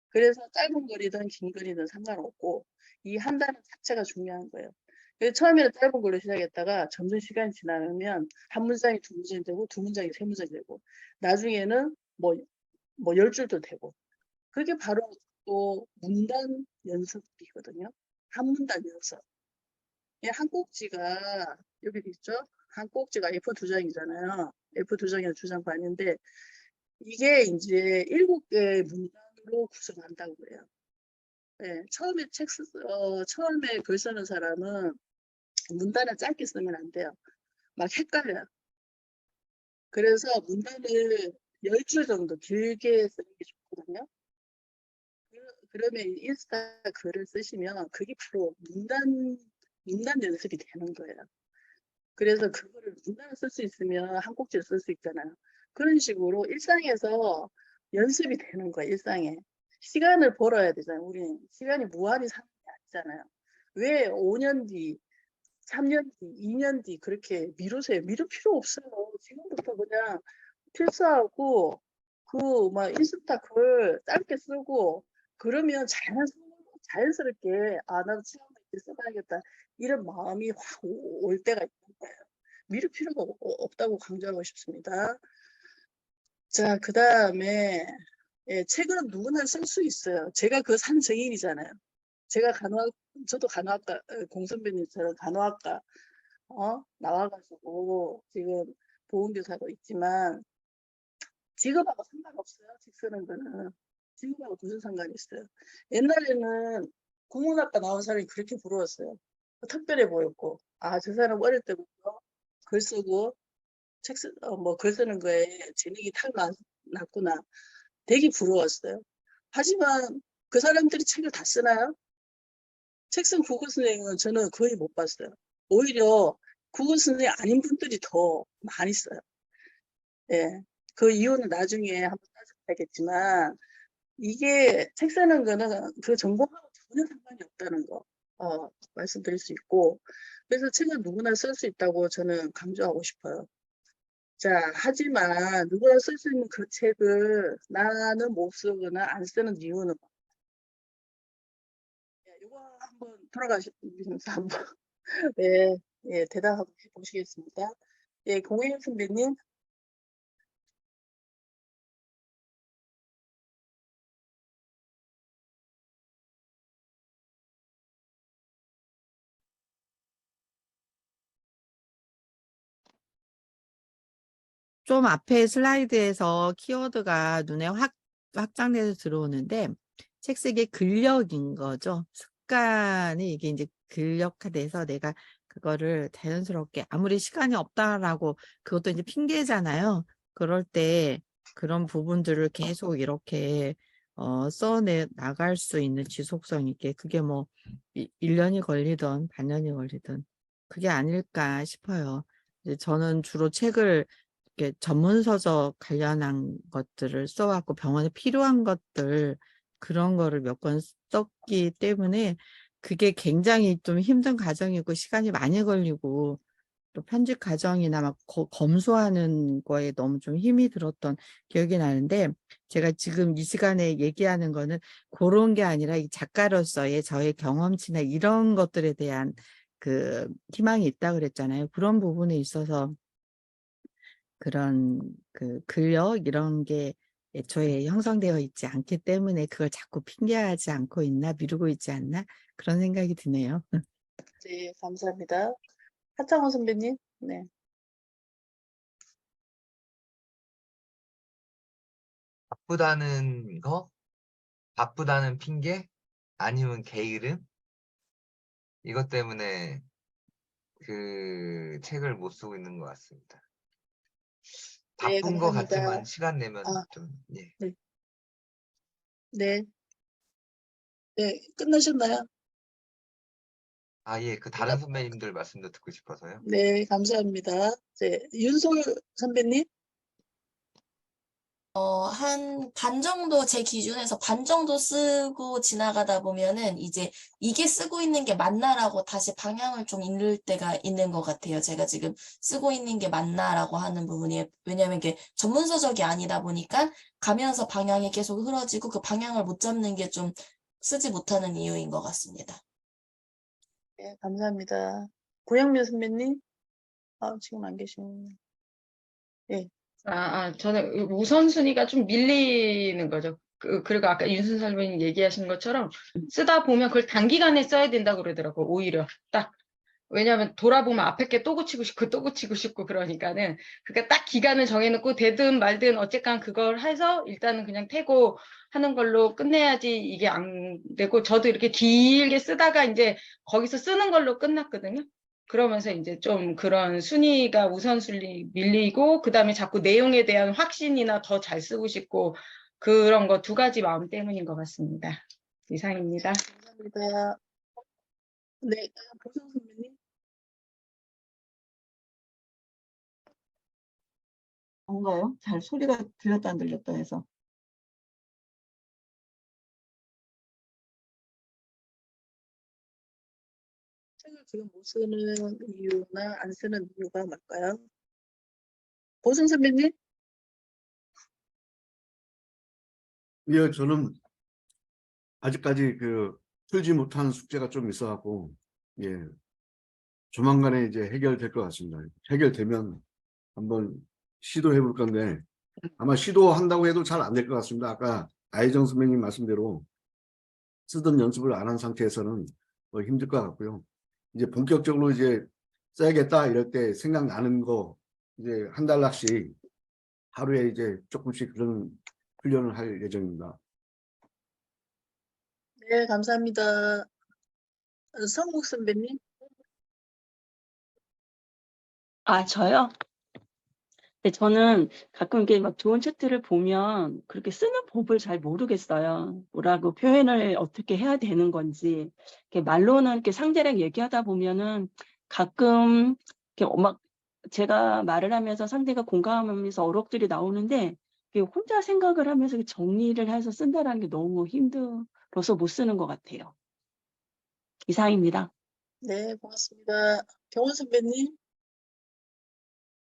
그래서 짧은 글이든 긴 글이든 상관없고 이 한 단어 자체가 중요한 거예요. 그래서 처음에는 짧은 걸로 시작했다가 점점 시간이 지나면 한 문장이 2문장이 되고 2문장이 3문장이 되고 나중에는 뭐 10줄도 되고 그게 바로 또 문단 연습이거든요. 한 문단 연습. 한 꼭지가 여기 있죠? 한 꼭지가 A4 2장이잖아요. A4 2장이나 2장 반인데 이게 이제 7개의 문단으로 구성한다고 그래요. 네, 처음에 처음에 글 쓰는 사람은 문단을 짧게 쓰면 안 돼요. 막 헷갈려요. 그래서 문단을 10줄 정도 길게 쓰는 게 좋거든요. 그러면 인스타 글을 쓰시면 그게 바로 문단 연습이 되는 거예요. 그래서 그거를 문단을 쓸 수 있으면 한 꼭지를 쓸 수 있잖아요. 그런 식으로 일상에서 연습이 되는 거예요. 일상에. 시간을 벌어야 되잖아요. 우리는 시간이 무한히 사는 게 아니잖아요. 왜 5년 뒤, 3년 뒤, 2년 뒤 그렇게 미루세요? 미룰 필요 없어요. 지금부터 그냥 필사하고 그 막 인스타 글 짧게 쓰고 그러면 자연스럽게 아 나도 체험을 이렇게 써봐야겠다 이런 마음이 확 올 때가 있는 거예요. 미룰 필요가 없다고 강조하고 싶습니다. 자, 그 다음에 예, 책은 누구나 쓸 수 있어요. 제가 그 산 증인이잖아요. 제가 저도 간호학과 공선배님처럼 간호학과 나와가지고 지금 보건교사로 있지만 직업하고 상관없어요. 책 쓰는 거는. 직업하고 무슨 상관이 있어요. 옛날에는 국문학과 나온 사람이 그렇게 부러웠어요. 특별해 보였고 아, 저 사람 어릴 때부터 글 쓰고 글 쓰는 거에 재능이 났구나. 되게 부러웠어요. 하지만 그 사람들이 책을 다 쓰나요? 책 쓴 국어 선생님은 저는 거의 못 봤어요. 오히려 국어 선생님 아닌 분들이 더 많이 써요. 예. 그 이유는 나중에 한번 따져봐야겠지만 이게 책 쓰는 거는 그 전공하고 전혀 상관이 없다는 거 말씀드릴 수 있고 그래서 책은 누구나 쓸 수 있다고 저는 강조하고 싶어요. 자, 하지만 누구나 쓸 수 있는 그 책을 나는 못 쓰거나 안 쓰는 이유는 이거 한번 돌아가시면서 한번 예, 대답해 보시겠습니다. 예, 공혜연 선배님. 좀 앞에 슬라이드에서 키워드가 눈에 확장돼서 들어오는데 책 쓰기의 근력인 거죠. 습관이 이게 이제 근력화돼서 내가 그거를 자연스럽게 아무리 시간이 없다라고 그것도 이제 핑계잖아요. 그럴 때 그런 부분들을 계속 이렇게 써내 나갈 수 있는 지속성 있게 그게 뭐 1년이 걸리든 반년이 걸리든 그게 아닐까 싶어요. 이제 저는 주로 책을 이렇게 전문 서적 관련한 것들을 써왔고 병원에 필요한 것들 그런 거를 몇 권 썼기 때문에 그게 굉장히 좀 힘든 과정이고 시간이 많이 걸리고 또 편집 과정이나 막 검수하는 거에 너무 좀 힘이 들었던 기억이 나는데 제가 지금 이 시간에 얘기하는 거는 그런 게 아니라 이 작가로서의 저의 경험치나 이런 것들에 대한 그 희망이 있다 그랬잖아요. 그런 부분에 있어서 그런 그 근력 이런 게 애초에 형성되어 있지 않기 때문에 그걸 자꾸 핑계하지 않고 있나 미루고 있지 않나 그런 생각이 드네요. 네, 감사합니다. 하창원 선배님. 네. 바쁘다는 거? 바쁘다는 핑계? 아니면 게으름? 이것 때문에 그 책을 못 쓰고 있는 것 같습니다. 네, 바쁜 것 감사합니다. 같지만 시간 내면 아, 좀, 예. 네. 네. 네, 끝나셨나요? 아, 예. 그 다른 선배님들 말씀도 듣고 싶어서요. 네, 감사합니다. 네, 윤솔 선배님. 한 반 정도 제 기준에서 반 정도 쓰고 지나가다 보면은 이제 이게 쓰고 있는 게 맞나라고 다시 방향을 좀 잃을 때가 있는 것 같아요. 제가 지금 쓰고 있는 게 맞나라고 하는 부분이 왜냐면 이게 전문 서적이 아니다 보니까 가면서 방향이 계속 흐려지고 그 방향을 못 잡는 게 좀 쓰지 못하는 이유인 것 같습니다. 네, 감사합니다. 고영민 선배님. 지금 안 계시네요. 예. 저는 우선순위가 좀 밀리는 거죠. 그리고 아까 윤순 선배님 얘기하신 것처럼 쓰다 보면 그걸 단기간에 써야 된다고 그러더라고, 오히려. 딱. 왜냐하면 돌아보면 앞에 게 또 고치고 싶고 또 고치고 싶고 그러니까는 그러니까 딱 기간을 정해놓고 되든 말든 어쨌건 그걸 해서 일단은 그냥 태고 하는 걸로 끝내야지 이게 안 되고 저도 이렇게 길게 쓰다가 이제 거기서 쓰는 걸로 끝났거든요. 그러면서 이제 좀 그런 순위가 우선순위 밀리고 그다음에 자꾸 내용에 대한 확신이나 더 잘 쓰고 싶고 그런 거 두 가지 마음 때문인 것 같습니다. 이상입니다. 감사합니다. 네, 보성 선배님. 뭔가요? 잘 소리가 들렸다 안 들렸다 해서. 책을 지금 못 쓰는 이유나 안 쓰는 이유가 뭘까요? 보성 선배님? 예, 저는 아직까지 풀지 못한 숙제가 좀 있어갖고, 예, 조만간에 이제 해결될 것 같습니다. 해결되면 한번 시도해 볼 건데, 아마 시도한다고 해도 잘 안 될 것 같습니다. 아까 나혜정 선배님 말씀대로 쓰던 연습을 안 한 상태에서는 힘들 것 같고요. 이제 본격적으로 이제 써야겠다 이럴 때 생각나는 거 이제 한 달락씩 하루에 이제 조금씩 그런 훈련을 할 예정입니다. 네, 감사합니다. 성국 선배님. 아, 저요? 네, 저는 가끔 이게 막 좋은 책들을 보면 그렇게 쓰는 법을 잘 모르겠어요. 뭐라고 표현을 어떻게 해야 되는 건지. 이렇게 말로는 이렇게 상대랑 얘기하다 보면은 가끔 이렇게 막 제가 말을 하면서 상대가 공감하면서 어록들이 나오는데 이게 혼자 생각을 하면서 정리를 해서 쓴다는 게 너무 힘들어서 못 쓰는 것 같아요. 이상입니다. 네, 고맙습니다. 경원 선배님.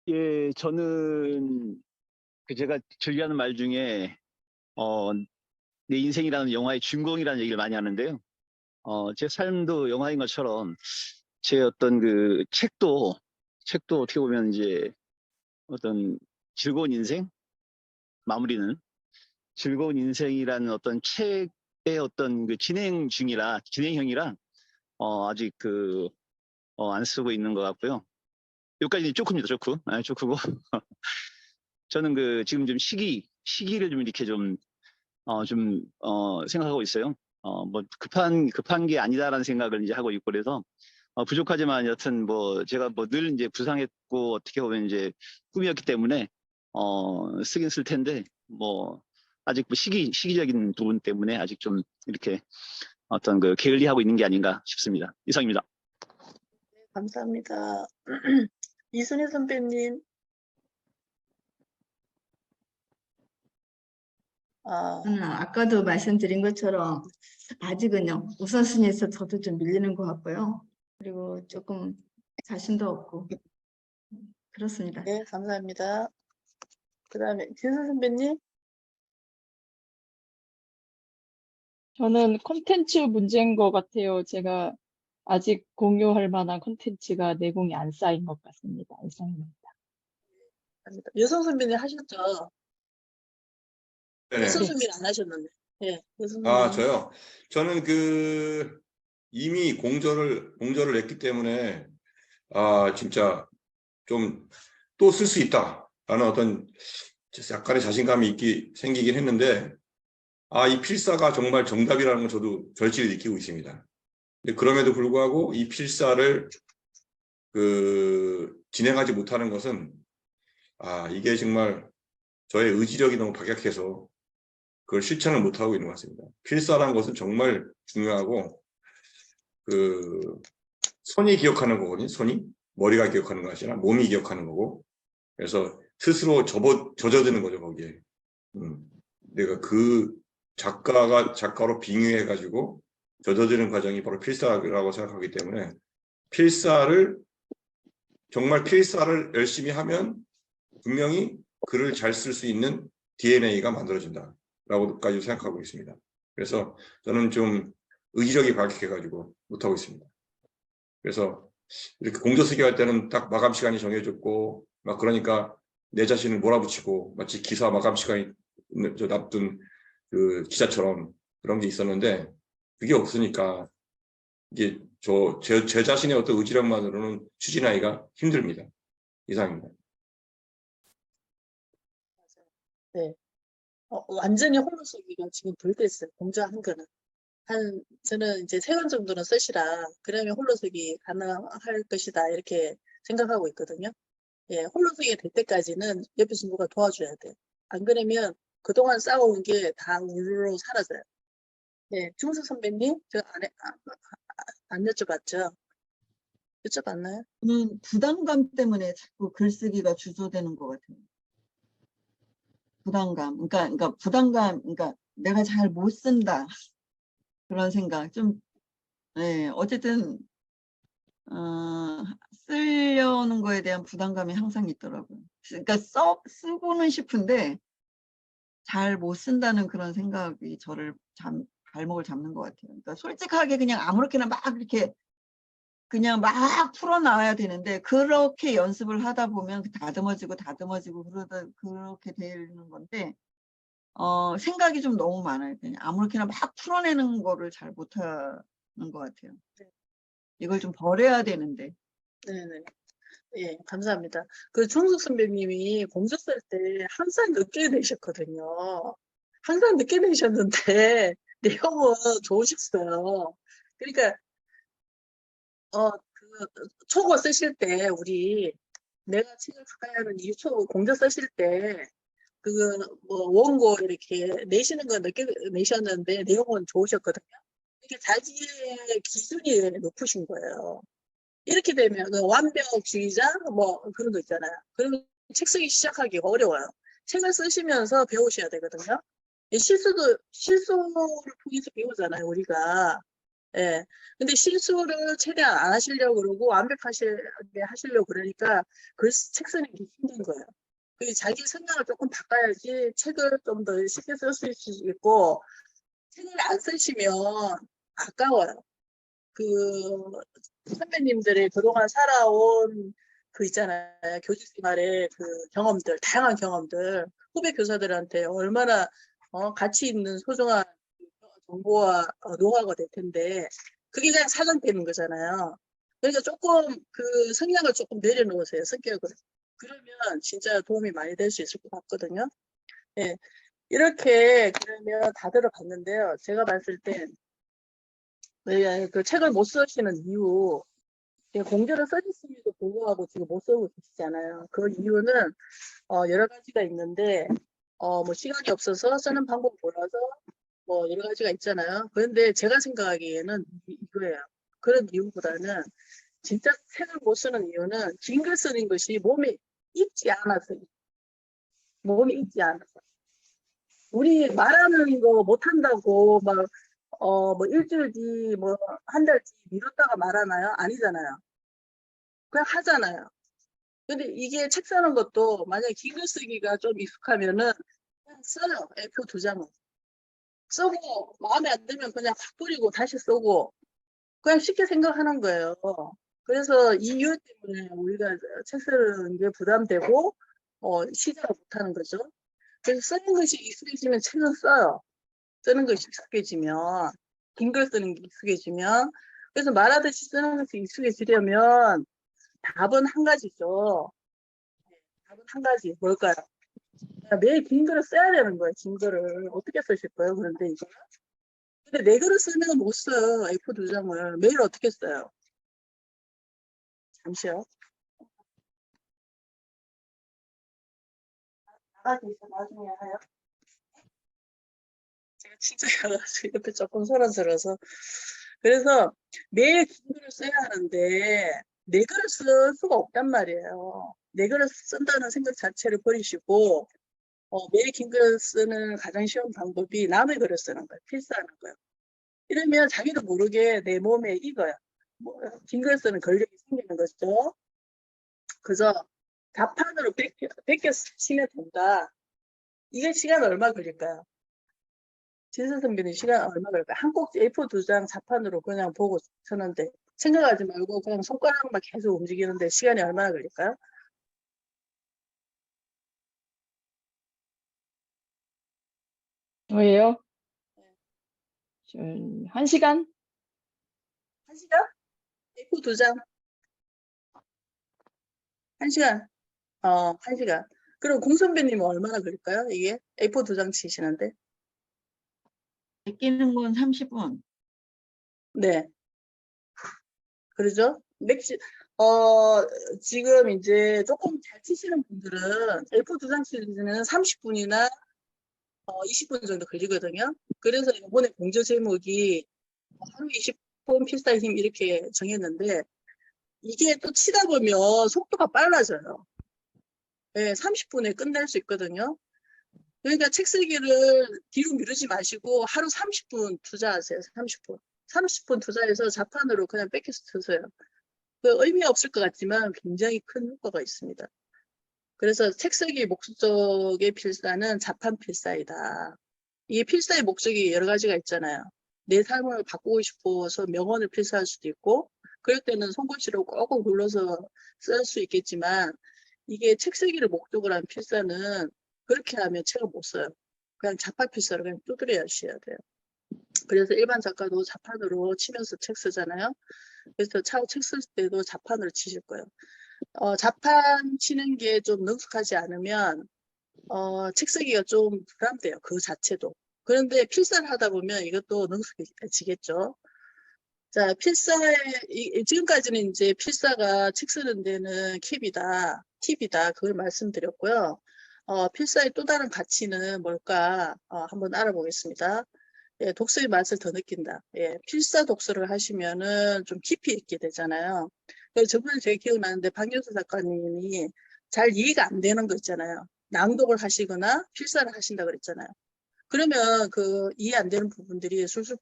예, 저는 제가 즐겨하는 말 중에 내 인생이라는 영화의 주인공이라는 얘기를 많이 하는데요. 제 삶도 영화인 것처럼 제 어떤 책도 어떻게 보면 이제 어떤 즐거운 인생 마무리는 즐거운 인생이라는 어떤 책의 어떤 진행형이라 아직 안 쓰고 있는 것 같고요. 여기까지 쪼크입니다, 쪼크. 쪼크고. 저는 지금 좀 시기를 좀 이렇게 생각하고 있어요. 뭐 급한 게 아니다라는 생각을 이제 하고 있고 그래서 부족하지만 여튼 제가 늘 이제 부상했고 어떻게 보면 이제 꿈이었기 때문에 쓰긴 쓸 텐데 아직 시기적인 부분 때문에 아직 좀 이렇게 어떤 게을리하고 있는 게 아닌가 싶습니다. 이상입니다. 감사합니다. 이순희 선배님. 아까도 말씀드린 것처럼 아직은요, 우선순위에서 저도 좀 밀리는 것 같고요. 그리고 조금 자신도 없고, 그렇습니다. 네, 감사합니다. 그 다음에 진수 선배님. 저는 콘텐츠 문제인 것 같아요. 제가 아직 공유할 만한 콘텐츠가 내공이 안 쌓인 것 같습니다. 이상입니다. 여성 선배님 하셨죠? 네네. 여성 선배님 안 하셨는데. 네, 여성 아, 선배님. 저요? 저는 이미 공저를 냈기 때문에, 진짜 좀 또 쓸 수 있다라는 어떤 약간의 자신감이 생기긴 했는데, 이 필사가 정말 정답이라는 걸 저도 절실히 느끼고 있습니다. 근데 그럼에도 불구하고 이 필사를 진행하지 못하는 것은, 이게 정말 저의 의지력이 너무 박약해서 그걸 실천을 못하고 있는 것 같습니다. 필사라는 것은 정말 중요하고, 손이 기억하는 거거든요. 손이. 머리가 기억하는 것이 아니라 몸이 기억하는 거고. 그래서 스스로 젖어드는 거죠, 거기에. 내가 작가로 빙의해가지고 젖어드는 과정이 바로 필사라고 생각하기 때문에 정말 필사를 열심히 하면 분명히 글을 잘 쓸 수 있는 DNA가 만들어진다라고까지 생각하고 있습니다. 그래서 저는 좀 의지력이 박약해가지고 못하고 있습니다. 그래서 이렇게 공저 쓰기 할 때는 딱 마감 시간이 정해졌고 막 그러니까 내 자신을 몰아붙이고 마치 기사 마감 시간이 납둔 기자처럼 그런 게 있었는데 그게 없으니까 이게 제 자신의 어떤 의지력만으로는 추진하기가 힘듭니다. 이상입니다. 네. 완전히 홀로 쓰기가 지금 덜 됐어요. 공저한 거는. 저는 이제 3권 정도는 쓰시라. 그러면 홀로 쓰기 가능할 것이다. 이렇게 생각하고 있거든요. 예, 홀로 쓰기 될 때까지는 옆에서 누가 도와줘야 돼요. 안 그러면 그동안 쌓아온 게 다 우르르 사라져요. 네, 중수 선배님, 제가 안 여쭤봤죠? 여쭤봤나요? 저는 부담감 때문에 자꾸 글쓰기가 주저되는 것 같아요. 부담감. 그러니까 부담감, 그러니까 내가 잘 못 쓴다. 그런 생각. 네, 어쨌든, 쓰려는 거에 대한 부담감이 항상 있더라고요. 그러니까 쓰고는 싶은데, 잘 못 쓴다는 그런 생각이 저를 발목을 잡는 것 같아요. 그러니까 솔직하게 그냥 아무렇게나 막 이렇게 그냥 막 풀어나와야 되는데 그렇게 연습을 하다 보면 다듬어지고 그렇게 되는 건데 생각이 좀 너무 많아요. 그냥 아무렇게나 막 풀어내는 거를 잘 못하는 것 같아요. 이걸 좀 버려야 되는데. 네네. 예, 감사합니다. 그 종숙 선배님이 공저 쓸 때 항상 늦게 내셨거든요. 항상 늦게 내셨는데 내용은 좋으셨어요. 그러니까 초고 쓰실 때 내가 책을 가까이 하는 이유 공저 쓰실 때 뭐 원고 이렇게 내시는 건 늦게 내셨는데 내용은 좋으셨거든요. 이게 자기의 기준이 높으신 거예요. 이렇게 되면 완벽주의자 뭐 그런 거 있잖아요. 그러면 책 쓰기 시작하기가 어려워요. 책을 쓰시면서 배우셔야 되거든요. 실수를 통해서 배우잖아요, 우리가. 예. 근데 실수를 최대한 안 하시려고 그러고 완벽하시게 하시려고 그러니까 책 쓰는 게 힘든 거예요. 자기 생각을 조금 바꿔야지 책을 좀 더 쉽게 쓸 수 있고, 책을 안 쓰시면 아까워요. 선배님들의 그동안 살아온 있잖아요. 교직 생활의 경험들, 다양한 경험들, 후배 교사들한테 얼마나 가치 있는 소중한 정보와 노하우가 될 텐데, 그게 그냥 사장되는 거잖아요. 그러니까 조금 성향을 조금 내려놓으세요, 성격을. 그러면 진짜 도움이 많이 될 수 있을 것 같거든요. 예. 이렇게 그러면 다 들어봤는데요. 제가 봤을 때 책을 못 쓰시는 이유, 공저를 써주심에도 불구하고 지금 못 쓰고 계시잖아요. 그 이유는 여러 가지가 있는데 뭐 시간이 없어서 쓰는 방법 몰라서 뭐 여러 가지가 있잖아요. 그런데 제가 생각하기에는 이거예요. 그런 이유보다는 진짜 책을 못 쓰는 이유는 긴 글 쓰는 것이 몸에 익지 않아서. 몸에 익지 않아서. 우리 말하는 거 못한다고 뭐 일주일 뒤, 뭐 한 달 뒤 미뤘다가 말하나요? 아니잖아요. 그냥 하잖아요. 근데 이게 책 쓰는 것도 만약에 긴 글 쓰기가 좀 익숙하면은 그냥 써요. A4 2장은. 쓰고 마음에 안 들면 그냥 확 버리고 다시 쓰고 그냥 쉽게 생각하는 거예요. 그래서 이 이유 때문에 우리가 책 쓰는 게 부담되고 시작을 못하는 거죠. 그래서 쓰는 것이 익숙해지면 책은 써요. 쓰는 것이 익숙해지면, 긴 글 쓰는 게 익숙해지면, 그래서 말하듯이 쓰는 것이 익숙해지려면 답은 한 가지죠. 답은 한 가지. 뭘까요? 매일 긴 글을 써야 되는 거예요. 긴 글을. 어떻게 쓰실 거예요? 그런데 이거. 근데 내 글을 쓰면 못 써요. A4 2장을. 매일 어떻게 써요? 잠시요. 나가기 있어. 나중에 해요. 제가 진짜 옆에 조금 소란스러워서. 그래서 매일 긴 글을 써야 하는데 내 글을 쓸 수가 없단 말이에요. 내 글을 쓴다는 생각 자체를 버리시고 매일 긴 글을 쓰는 가장 쉬운 방법이 남의 글을 쓰는 거예요. 필사하는 거예요. 이러면 자기도 모르게 내 몸에 익어요. 긴 글 쓰는 권력이 생기는 거죠. 그래서 자판으로 뺏겨 쓰시면 된다. 이게 시간 얼마 걸릴까요? 진선 선배님 시간 얼마 걸릴까요? 한 꼭지 A4 2장 자판으로 그냥 보고 쓰는데 생각하지 말고 그냥 손가락만 계속 움직이는데 시간이 얼마나 걸릴까요? 저예요? 1시간? 1시간? A4 2장? 1시간? 1시간. 그럼 공 선배님은 얼마나 걸릴까요? 이게 A4 2장 치시는데? 베끼는 건 30분. 네. 그러죠? 지금 이제 조금 잘 치시는 분들은 A4 2장 치는 30분이나 20분 정도 걸리거든요. 그래서 이번에 공저 제목이 하루 20분 필사 힘 이렇게 정했는데 이게 또 치다 보면 속도가 빨라져요. 네, 30분에 끝낼 수 있거든요. 그러니까 책 쓰기를 뒤로 미루지 마시고 하루 30분 투자하세요. 30분. 30분 투자해서 자판으로 그냥 뺏겨서 쓰세요. 의미 없을 것 같지만 굉장히 큰 효과가 있습니다. 그래서 책 쓰기 목적의 필사는 자판 필사이다. 이게 필사의 목적이 여러 가지가 있잖아요. 내 삶을 바꾸고 싶어서 명언을 필사할 수도 있고, 그럴 때는 손글씨로 꼭꼭 눌러서 쓸 수 있겠지만, 이게 책 쓰기를 목적으로 한 필사는 그렇게 하면 책을 못 써요. 그냥 자판 필사로 그냥 두드려 쓰셔야 돼요. 그래서 일반 작가도 자판으로 치면서 책 쓰잖아요. 그래서 책 쓸 때도 자판으로 치실 거예요. 자판 치는 게 좀 능숙하지 않으면 책 쓰기가 좀 부담돼요. 그 자체도. 그런데 필사를 하다 보면 이것도 능숙해지겠죠. 자, 지금까지는 이제 필사가 책 쓰는 데는 팁이다. 그걸 말씀드렸고요. 필사의 또 다른 가치는 뭘까? 한번 알아보겠습니다. 예, 독서의 맛을 더 느낀다. 예, 필사 독서를 하시면은 좀 깊이 있게 되잖아요. 그래서 저번에 제가 기억나는데 박연수 작가님이 잘 이해가 안 되는 거 있잖아요. 낭독을 하시거나 필사를 하신다 그랬잖아요. 그러면 그 이해 안 되는 부분들이 술술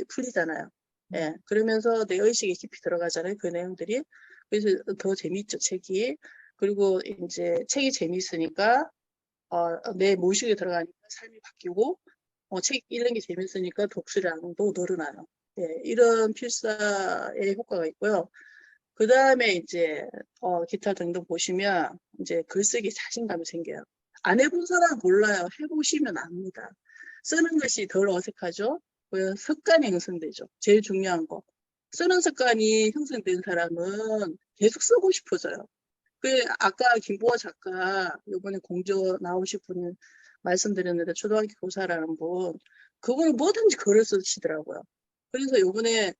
풀리잖아요. 예, 그러면서 내 의식에 깊이 들어가잖아요. 그 내용들이. 그래서 더 재미있죠, 책이. 그리고 이제 책이 재미있으니까 내 무의식에 들어가니까 삶이 바뀌고 책 읽는 게 재밌으니까 독서량도 늘어나요. 예, 이런 필사의 효과가 있고요. 그 다음에 이제 기타 등등 보시면 이제 글쓰기 자신감이 생겨요. 안 해본 사람은 몰라요. 해보시면 압니다. 쓰는 것이 덜 어색하죠. 습관이 형성되죠. 제일 중요한 거. 쓰는 습관이 형성된 사람은 계속 쓰고 싶어져요. 아까 김보아 작가 이번에 공저 나오실 분 말씀드렸는데 초등학교 교사라는 분 그분은 뭐든지 글을 쓰시더라고요. 그래서 이번에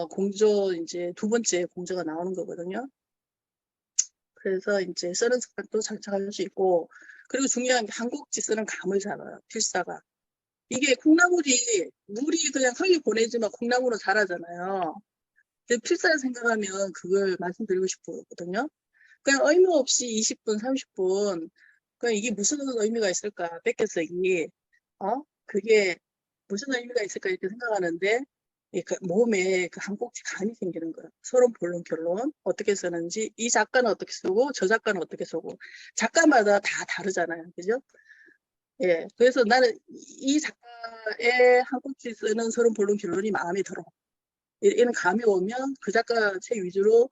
공저 이제 2번째 공저가 나오는 거거든요. 그래서 이제 쓰는 습관도 장착할 수 있고 그리고 중요한 게 한 곡지 쓰는 감을 잡아요. 필사가. 이게 물이 그냥 흙에 보내지만 콩나물은 자라잖아요. 필사를 생각하면 그걸 말씀드리고 싶거든요. 그냥 의미 없이 20분, 30분, 그냥 이게 무슨 의미가 있을까, 뺏겨쓰기, 그게 무슨 의미가 있을까 이렇게 생각하는데, 그 몸에 그 한 꼭지 감이 생기는 거예요. 서론, 본론, 결론, 어떻게 쓰는지, 이 작가는 어떻게 쓰고, 저 작가는 어떻게 쓰고, 작가마다 다 다르잖아요. 그죠? 예. 그래서 나는 이 작가의 한 꼭지 쓰는 서론, 본론, 결론이 마음에 들어. 이런 감이 오면 그 작가 책 위주로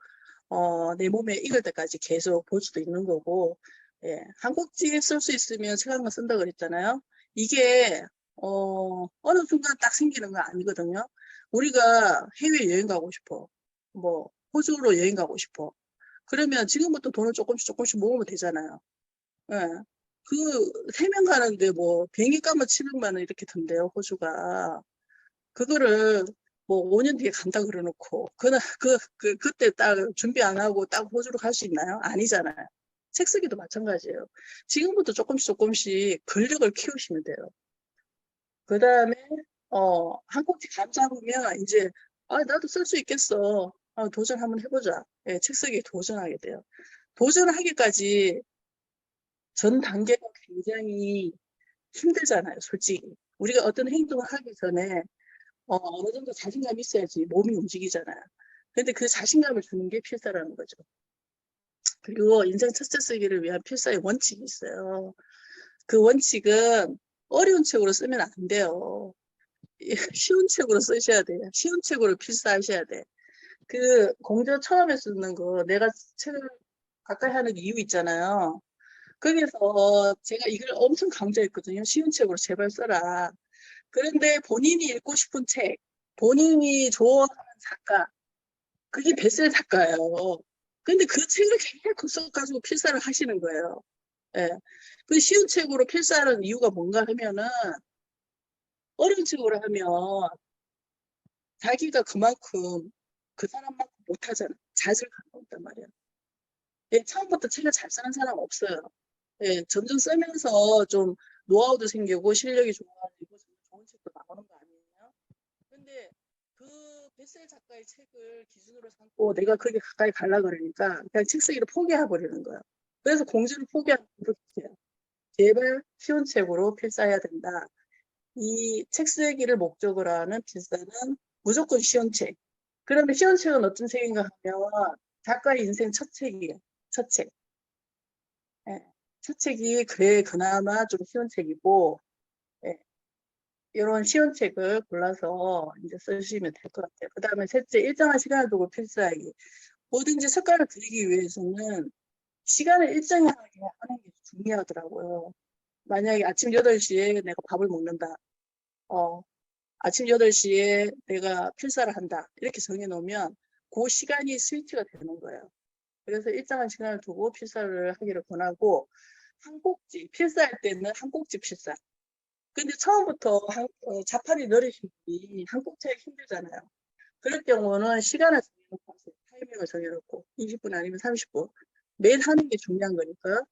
내 몸에 익을 때까지 계속 볼 수도 있는 거고, 예, 한 꼭지 쓸 수 있으면 책 한 권 쓴다 그랬잖아요. 이게 어느 순간 딱 생기는 건 아니거든요. 우리가 해외 여행 가고 싶어, 뭐 호주로 여행 가고 싶어. 그러면 지금부터 돈을 조금씩 모으면 되잖아요. 예, 그 3명 가는데 뭐 비행기 값만 700만 원 이렇게 든대요, 호주가. 그거를 뭐 5년 뒤에 간다 그래놓고 그때 딱 준비 안 하고 딱 호주로 갈 수 있나요? 아니잖아요. 책 쓰기도 마찬가지예요. 지금부터 조금씩 근력을 키우시면 돼요. 그 다음에 한 꼭지 감 잡으면 이제 나도 쓸 수 있겠어. 도전 한번 해보자. 예, 책 쓰기에 도전하게 돼요. 도전하기까지 전 단계가 굉장히 힘들잖아요, 솔직히. 우리가 어떤 행동을 하기 전에 어느 정도 자신감이 있어야지 몸이 움직이잖아요. 근데 그 자신감을 주는 게 필사라는 거죠. 그리고 인생 첫째 쓰기를 위한 필사의 원칙이 있어요. 그 원칙은 어려운 책으로 쓰면 안 돼요. 쉬운 책으로 쓰셔야 돼요. 쉬운 책으로 필사하셔야 돼. 그 공저 처음에 쓰는 거 내가 책을 가까이 하는 이유 있잖아요. 거기서 제가 이걸 엄청 강조했거든요. 쉬운 책으로 제발 써라. 그런데 본인이 읽고 싶은 책, 본인이 좋아하는 작가, 그게 베스트 작가예요. 근데 그 책을 계속 써가지고 필사를 하시는 거예요. 예. 그 쉬운 책으로 필사하는 이유가 뭔가 하면은, 어려운 책으로 하면 자기가 그만큼 그 사람만큼 못하잖아. 잣을 갖고 있단 말이야. 예, 처음부터 책을 잘 쓰는 사람 없어요. 예, 점점 쓰면서 좀 노하우도 생기고 실력이 좋아지고 좋은 책도 나오는 거 아니에요? 근데 그 베스트 작가의 책을 기준으로 삼고 내가 그게 가까이 가려 그러니까 그냥 책 쓰기를 포기해버리는 거예요. 그래서 공지를 포기하는 분도 계세요. 제발 쉬운 책으로 필사해야 된다. 이 책 쓰기를 목적으로 하는 필사는 무조건 쉬운 책. 그러면 쉬운 책은 어떤 책인가 하면 작가의 인생 첫 책이에요. 첫 책. 예. 첫 책이 그래 그나마 좀 쉬운 책이고, 예. 이런 쉬운 책을 골라서 이제 쓰시면 될 것 같아요. 그 다음에 셋째, 일정한 시간을 두고 필사하기. 뭐든지 습관을 들이기 위해서는 시간을 일정하게 하는 게 중요하더라고요. 만약에 아침 8시에 내가 밥을 먹는다. 아침 8시에 내가 필사를 한다. 이렇게 정해놓으면 그 시간이 스위치가 되는 거예요. 그래서 일정한 시간을 두고 필사를 하기를 권하고, 한 꼭지, 필사할 때는 한 꼭지 필사. 근데 처음부터 자판이 느리신 분이 한 꼭지 하기 힘들잖아요. 그럴 경우는 시간을 정해놓고 하세요. 타이밍을 정해놓고 20분 아니면 30분. 매일 하는 게 중요한 거니까.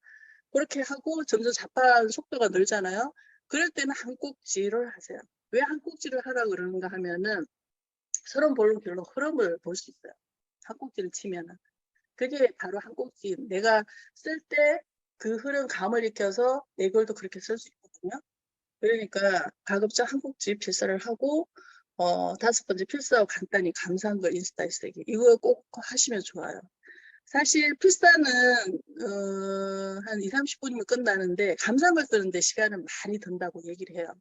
그렇게 하고 점점 자판 속도가 늘잖아요. 그럴 때는 한 꼭지를 하세요. 왜 한 꼭지를 하라고 그러는가 하면은 서론 본론 결론 흐름을 볼 수 있어요. 한 꼭지를 치면은. 그게 바로 한 꼭지. 내가 쓸 때 그 흐름 감을 익혀서 내 글도 그렇게 쓸 수 있거든요. 그러니까 가급적 한 꼭지 필사를 하고, 5번째 필사하고 간단히 감사한 거 인스타에 쓰기. 이거 꼭 하시면 좋아요. 사실 필사는 한 2, 30분이면 끝나는데 감사한 걸 쓰는데 시간은 많이 든다고 얘기를 해요.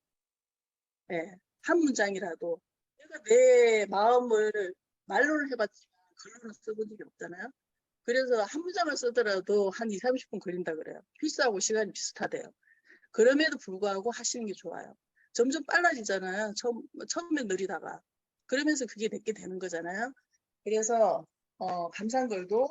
예, 한 문장이라도. 내가 내 마음을 말로는 해봤지만 글로는 써본 적이 없잖아요. 그래서 한 문장을 쓰더라도 한 2, 30분 걸린다 그래요. 필사하고 시간이 비슷하대요. 그럼에도 불구하고 하시는 게 좋아요. 점점 빨라지잖아요. 처음엔 느리다가. 그러면서 그게 내게 되는 거잖아요. 그래서 감사한 글도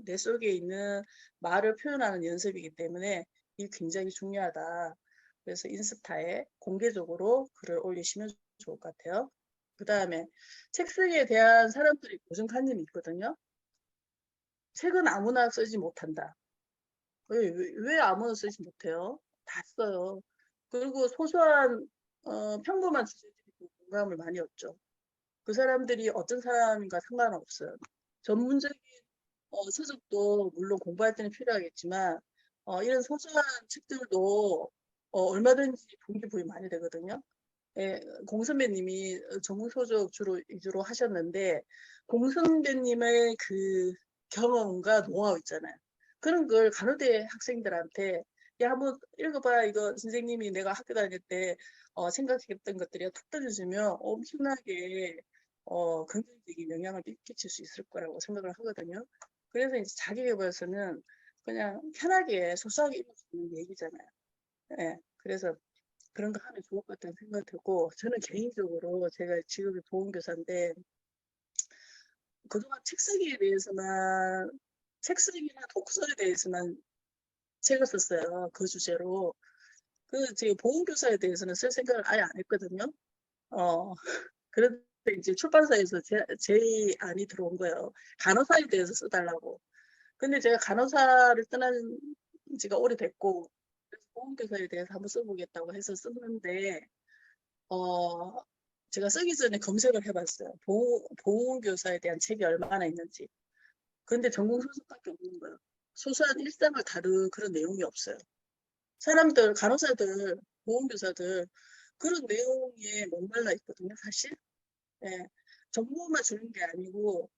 내 속에 있는 말을 표현하는 연습이기 때문에 이게 굉장히 중요하다. 그래서 인스타에 공개적으로 글을 올리시면 좋을 것 같아요. 그 다음에 책 쓰기에 대한 사람들이 고정관념이 있거든요. 책은 아무나 쓰지 못한다. 왜 아무나 쓰지 못해요? 다 써요. 그리고 소소한 평범한 주제들이 공감을 많이 얻죠. 그 사람들이 어떤 사람인가 상관없어요. 전문적인 서적도 물론 공부할 때는 필요하겠지만 이런 소소한 책들도 얼마든지 동기부여 많이 되거든요. 예, 공 선배님이 전문 서적 주로 위주로 하셨는데 공 선배님의 그 경험과 노하우 있잖아요. 그런 걸 간호대 학생들한테 야 한번 읽어봐. 이거 선생님이 내가 학교 다닐 때 생각했던 것들이 툭 던져주면 엄청나게 긍정적인 영향을 끼칠 수 있을 거라고 생각을 하거든요. 그래서 이제 자기계발서는 그냥 편하게 소소하게 읽을 수 있는 얘기잖아요. 예, 그래서 그런 거 하면 좋을 것 같다는 생각이 들고, 저는 개인적으로 제가 지금의 보험교사인데 그동안 책 쓰기에 대해서만, 책 쓰기나 독서에 대해서만 책을 썼어요. 그 주제로. 제 보험교사에 대해서는 쓸 생각을 아예 안 했거든요. 그런데 이제 출판사에서 제안이 들어온 거예요. 간호사에 대해서 써달라고. 근데 제가 간호사를 떠난 지가 오래됐고, 그래서 보험교사에 대해서 한번 써보겠다고 해서 썼는데, 제가 쓰기 전에 검색을 해봤어요. 보험교사에 대한 책이 얼마나 있는지. 근데 전공 소설밖에 없는 거예요. 소소한 일상을 다룬 그런 내용이 없어요. 사람들, 간호사들, 보험교사들 그런 내용에 목말라 있거든요, 사실. 예, 정보만 주는 게 아니고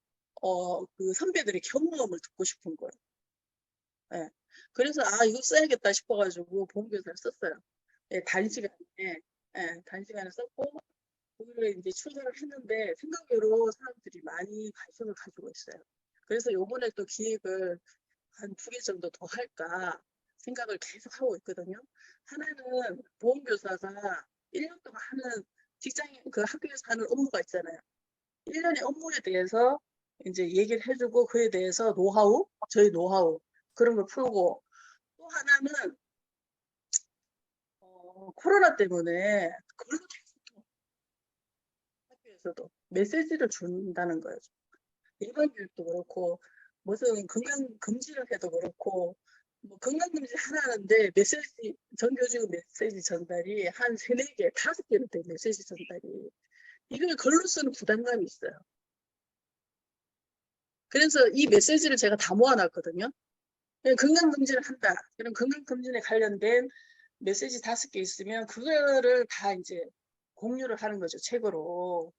그 선배들의 경험을 듣고 싶은 거예요. 예, 그래서 이거 써야겠다 싶어가지고 보험교사를 썼어요. 예, 단시간에 단시간에 썼고 그거를 이제 출간을 했는데 생각외로 사람들이 많이 관심을 가지고 있어요. 그래서 요번에 또 기획을 한 2개 정도 더 할까 생각을 계속 하고 있거든요. 하나는 보험교사가 1년 동안 하는 직장인 그 학교에서 하는 업무가 있잖아요. 1년의 업무에 대해서 이제 얘기를 해주고 그에 대해서 저희 노하우 그런 걸 풀고, 또 하나는 코로나 때문에 글로 계속 학교에서도 메시지를 준다는 거예요. 일반 교육도 그렇고 무슨 건강 금지를 해도 그렇고 뭐 건강 금지 하나 하는데 메시지 전교직 메시지 전달이 한 3-4개, 5개는 돼. 메시지 전달이 이걸 글로 쓰는 부담감이 있어요. 그래서 이 메시지를 제가 다 모아놨거든요. 건강 금지를 한다. 그럼 건강 금지에 관련된 메시지 5개 있으면 그거를 다 이제 공유를 하는 거죠, 책으로.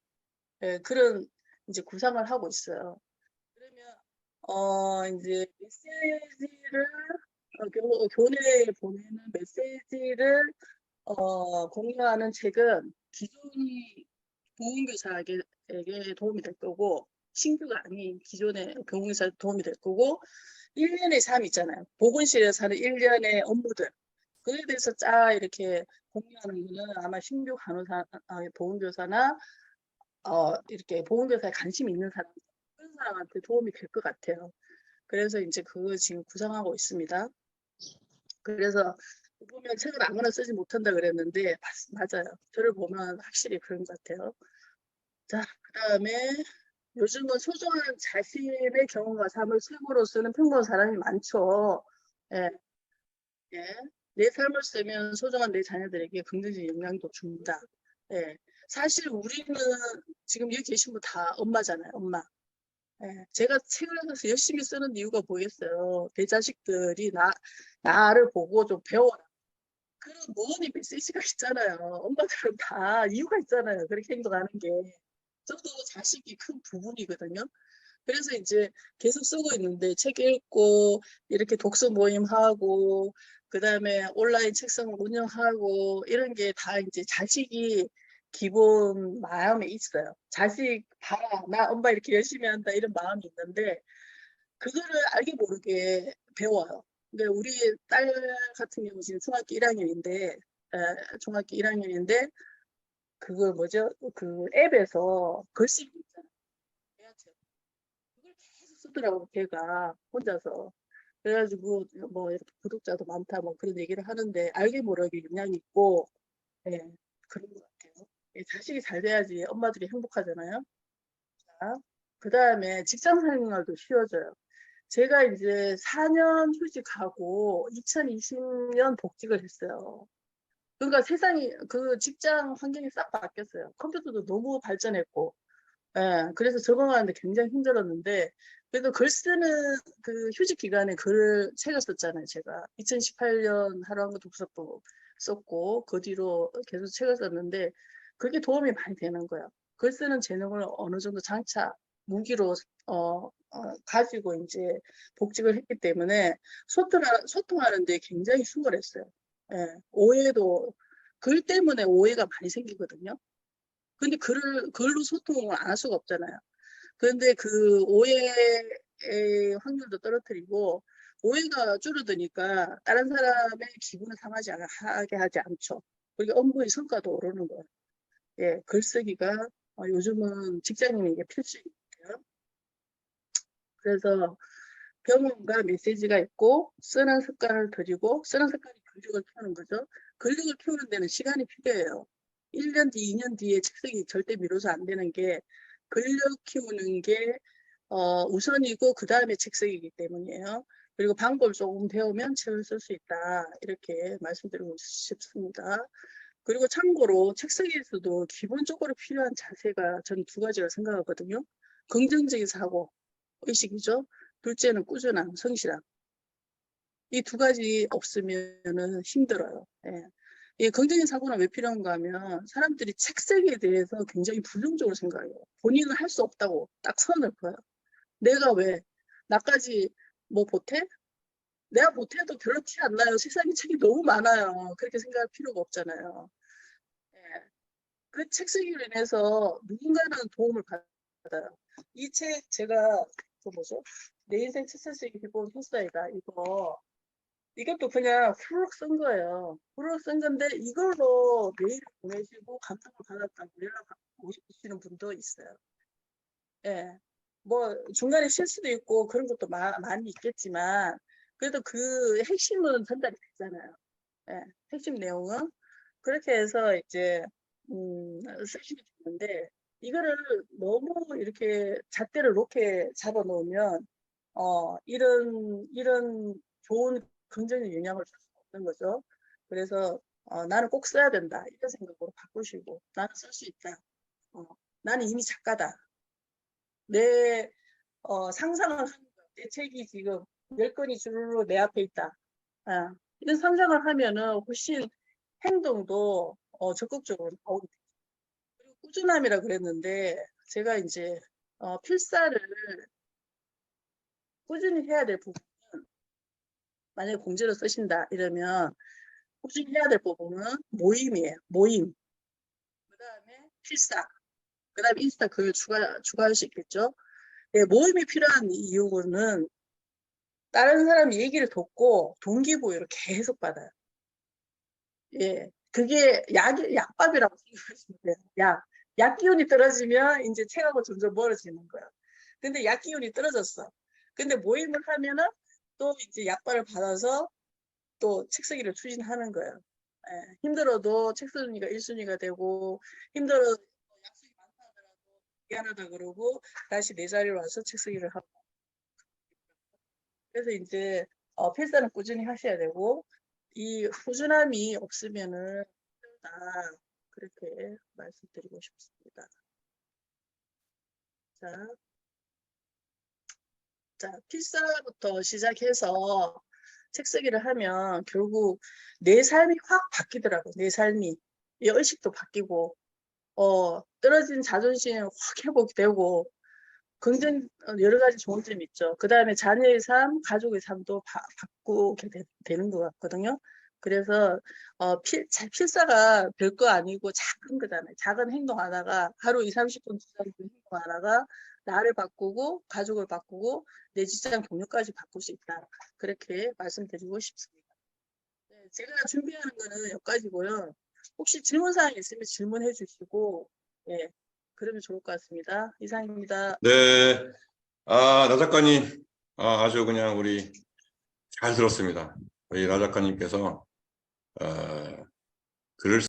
예, 그런 이제 구상을 하고 있어요. 그러면 이제 메시지를 교내에 보내는 메시지를 공유하는 책은 기존 보훈교사에게 도움이 될 거고, 신규가 아닌 기존의 보훈교사에 도움이 될 거고, 1년의 삶 있잖아요. 보건실에서 하는 1년의 업무들. 그에 대해서 이렇게 공유하는 거는 아마 신규 간호사, 보훈교사나 이렇게 보훈교사에 관심 있는 사람, 그런 사람한테 도움이 될 것 같아요. 그래서 이제 그거 지금 구상하고 있습니다. 그래서 보면 책을 아무나 쓰지 못한다 그랬는데 맞아요. 저를 보면 확실히 그런 것 같아요. 자, 그다음에 요즘은 소중한 자신의 경험과 삶을 책으로 쓰는 평범한 사람이 많죠. 예, 예. 내 삶을 쓰면 소중한 내 자녀들에게 긍정적인 영향도 준다. 예. 사실 우리는 지금 여기 계신 분 다 엄마잖아요, 엄마. 예. 제가 책을 써서 열심히 쓰는 이유가 뭐겠어요. 내 자식들이 나를 보고 좀 배워라. 그런 모든 메시지가 있잖아요. 엄마들은 다 이유가 있잖아요. 그렇게 행동하는 게. 저도 자식이 큰 부분이거든요. 그래서 이제 계속 쓰고 있는데 책 읽고 이렇게 독서 모임 하고 그다음에 온라인 책상 운영하고 이런 게 다 이제 자식이 기본 마음에 있어요. 자식 봐라, 나 엄마 이렇게 열심히 한다 이런 마음이 있는데 그거를 알게 모르게 배워요. 근데 우리 딸 같은 경우 지금 중학교 1학년인데 중학교 1학년인데 그걸 뭐죠? 그 앱에서 글쓰기 있잖아요. 그걸 계속 쓰더라고 걔가 혼자서. 그래가지고 뭐 이렇게 구독자도 많다 뭐 그런 얘기를 하는데 알게 모르게 영향이 있고 예, 그런 것 같아요. 예, 자식이 잘 돼야지 엄마들이 행복하잖아요. 자, 그 다음에 직장 생활도 쉬워져요. 제가 이제 4년 휴직하고 2020년 복직을 했어요. 그러니까 세상이 그 직장 환경이 싹 바뀌었어요. 컴퓨터도 너무 발전했고, 예, 그래서 적응하는데 굉장히 힘들었는데, 그래도 글 쓰는 그 휴직 기간에 책을 썼잖아요, 제가. 2018년 하루한국 독서법 썼고, 그 뒤로 계속 책을 썼는데, 그게 도움이 많이 되는 거예요. 글 쓰는 재능을 어느 정도 장차 무기로, 가지고 이제 복직을 했기 때문에 소통하는데 굉장히 수월했어요. 예, 오해도, 글 때문에 오해가 많이 생기거든요. 근데 글로 소통을 안 할 수가 없잖아요. 그런데 그 오해의 확률도 떨어뜨리고 오해가 줄어드니까 다른 사람의 기분을 상하지 하게 하지 않죠. 그리고 업무의 성과도 오르는 거예요. 예, 글쓰기가 요즘은 직장인에게 필수예요. 그래서 경험과 메시지가 있고 쓰는 습관을 들이고 쓰는 습관이 근력을 키우는 거죠. 근력을 키우는 데는 시간이 필요해요. 1년 뒤, 2년 뒤에 책쓰기 절대 미뤄서 안 되는 게 근력 키우는 게 우선이고 그 다음에 책쓰기이기 때문이에요. 그리고 방법을 조금 배우면 책을 쓸 수 있다. 이렇게 말씀드리고 싶습니다. 그리고 참고로 책쓰기에서도 기본적으로 필요한 자세가 저는 2가지라 생각하거든요. 긍정적인 사고 의식이죠. 둘째는 꾸준함, 성실함. 이 2가지 없으면은 힘들어요. 예. 이 긍정적인 사고는 왜 필요한가 하면 사람들이 책쓰기에 대해서 굉장히 부정적으로 생각해요. 본인은 할 수 없다고 딱 선을 그어요. 내가 왜? 나까지 뭐 못해? 내가 못해도 별로 티 안 나요. 세상에 책이 너무 많아요. 그렇게 생각할 필요가 없잖아요. 예. 그 책쓰기로 인해서 누군가는 도움을 받아요. 이 책 제가 그 뭐죠? 내 인생 책 쓸 수 있게 기본 필사이다. 이것도 그냥 후루룩 쓴 거예요. 후루룩 쓴 건데 이걸로 메일을 보내시고 감동을 받았다고 연락 오시는 분도 있어요. 예. 뭐 중간에 실수도 있고 그런 것도 많이 있겠지만 그래도 그 핵심은 전달이 되잖아요. 예. 핵심 내용은 그렇게 해서 이제 쓰시면 되는데 이거를 너무 이렇게 잣대를 높게 잡아 놓으면 이런 좋은 긍정의 영향을 줄 수 없는 거죠. 그래서 나는 꼭 써야 된다 이런 생각으로 바꾸시고 나는 쓸 수 있다. 나는 이미 작가다. 내 상상을 하는 거야. 내 책이 지금 10권이 줄로 내 앞에 있다. 이런 상상을 하면은 훨씬 행동도 적극적으로 나오게 돼요. 그리고 꾸준함이라 그랬는데 제가 이제 필사를 꾸준히 해야 될 부분은 만약에 공제로 쓰신다 이러면 꾸준히 해야 될 부분은 모임이에요. 모임. 그다음에 필사. 그다음에 인스타 글 추가할 수 있겠죠. 네, 모임이 필요한 이유는 다른 사람 얘기를 듣고 동기부여를 계속 받아요. 예, 그게 약밥이라고 생각하시면 돼요. 약 기운이 떨어지면 이제 책하고 점점 멀어지는 거예요. 근데 약 기운이 떨어졌어. 근데 모임을 하면은 또 이제 약발을 받아서 또 책 쓰기를 추진하는 거예요. 예, 힘들어도 책 쓰기가 1순위가 되고, 힘들어 약속이 많다 하더라도 미안하다 그러고 다시 내 자리로 와서 책 쓰기를 하고. 그래서 이제 필사는 꾸준히 하셔야 되고, 이 꾸준함이 없으면은 힘들다, 그렇게 말씀드리고 싶습니다. 자, 필사부터 시작해서 책 쓰기를 하면 결국 내 삶이 확 바뀌더라고요. 내 삶이. 이 의식도 바뀌고, 떨어진 자존심 확 회복이 되고, 여러 가지 좋은 점이 있죠. 그 다음에 자녀의 삶, 가족의 삶도 바꾸게 되는 것 같거든요. 그래서 필사가 별거 아니고 작은 거잖아요. 작은 행동 하나가 하루 20-30분 주사는 행동 하나가 나를 바꾸고 가족을 바꾸고 내 직장 동료까지 바꿀 수 있다. 그렇게 말씀드리고 싶습니다. 네, 제가 준비하는 거는 여기까지고요. 혹시 질문사항 있으면 질문해 주시고, 예, 그러면 좋을 것 같습니다. 이상입니다. 네. 나 작가님, 아주 그냥 우리 잘 들었습니다. 우리 나 작가님께서 글을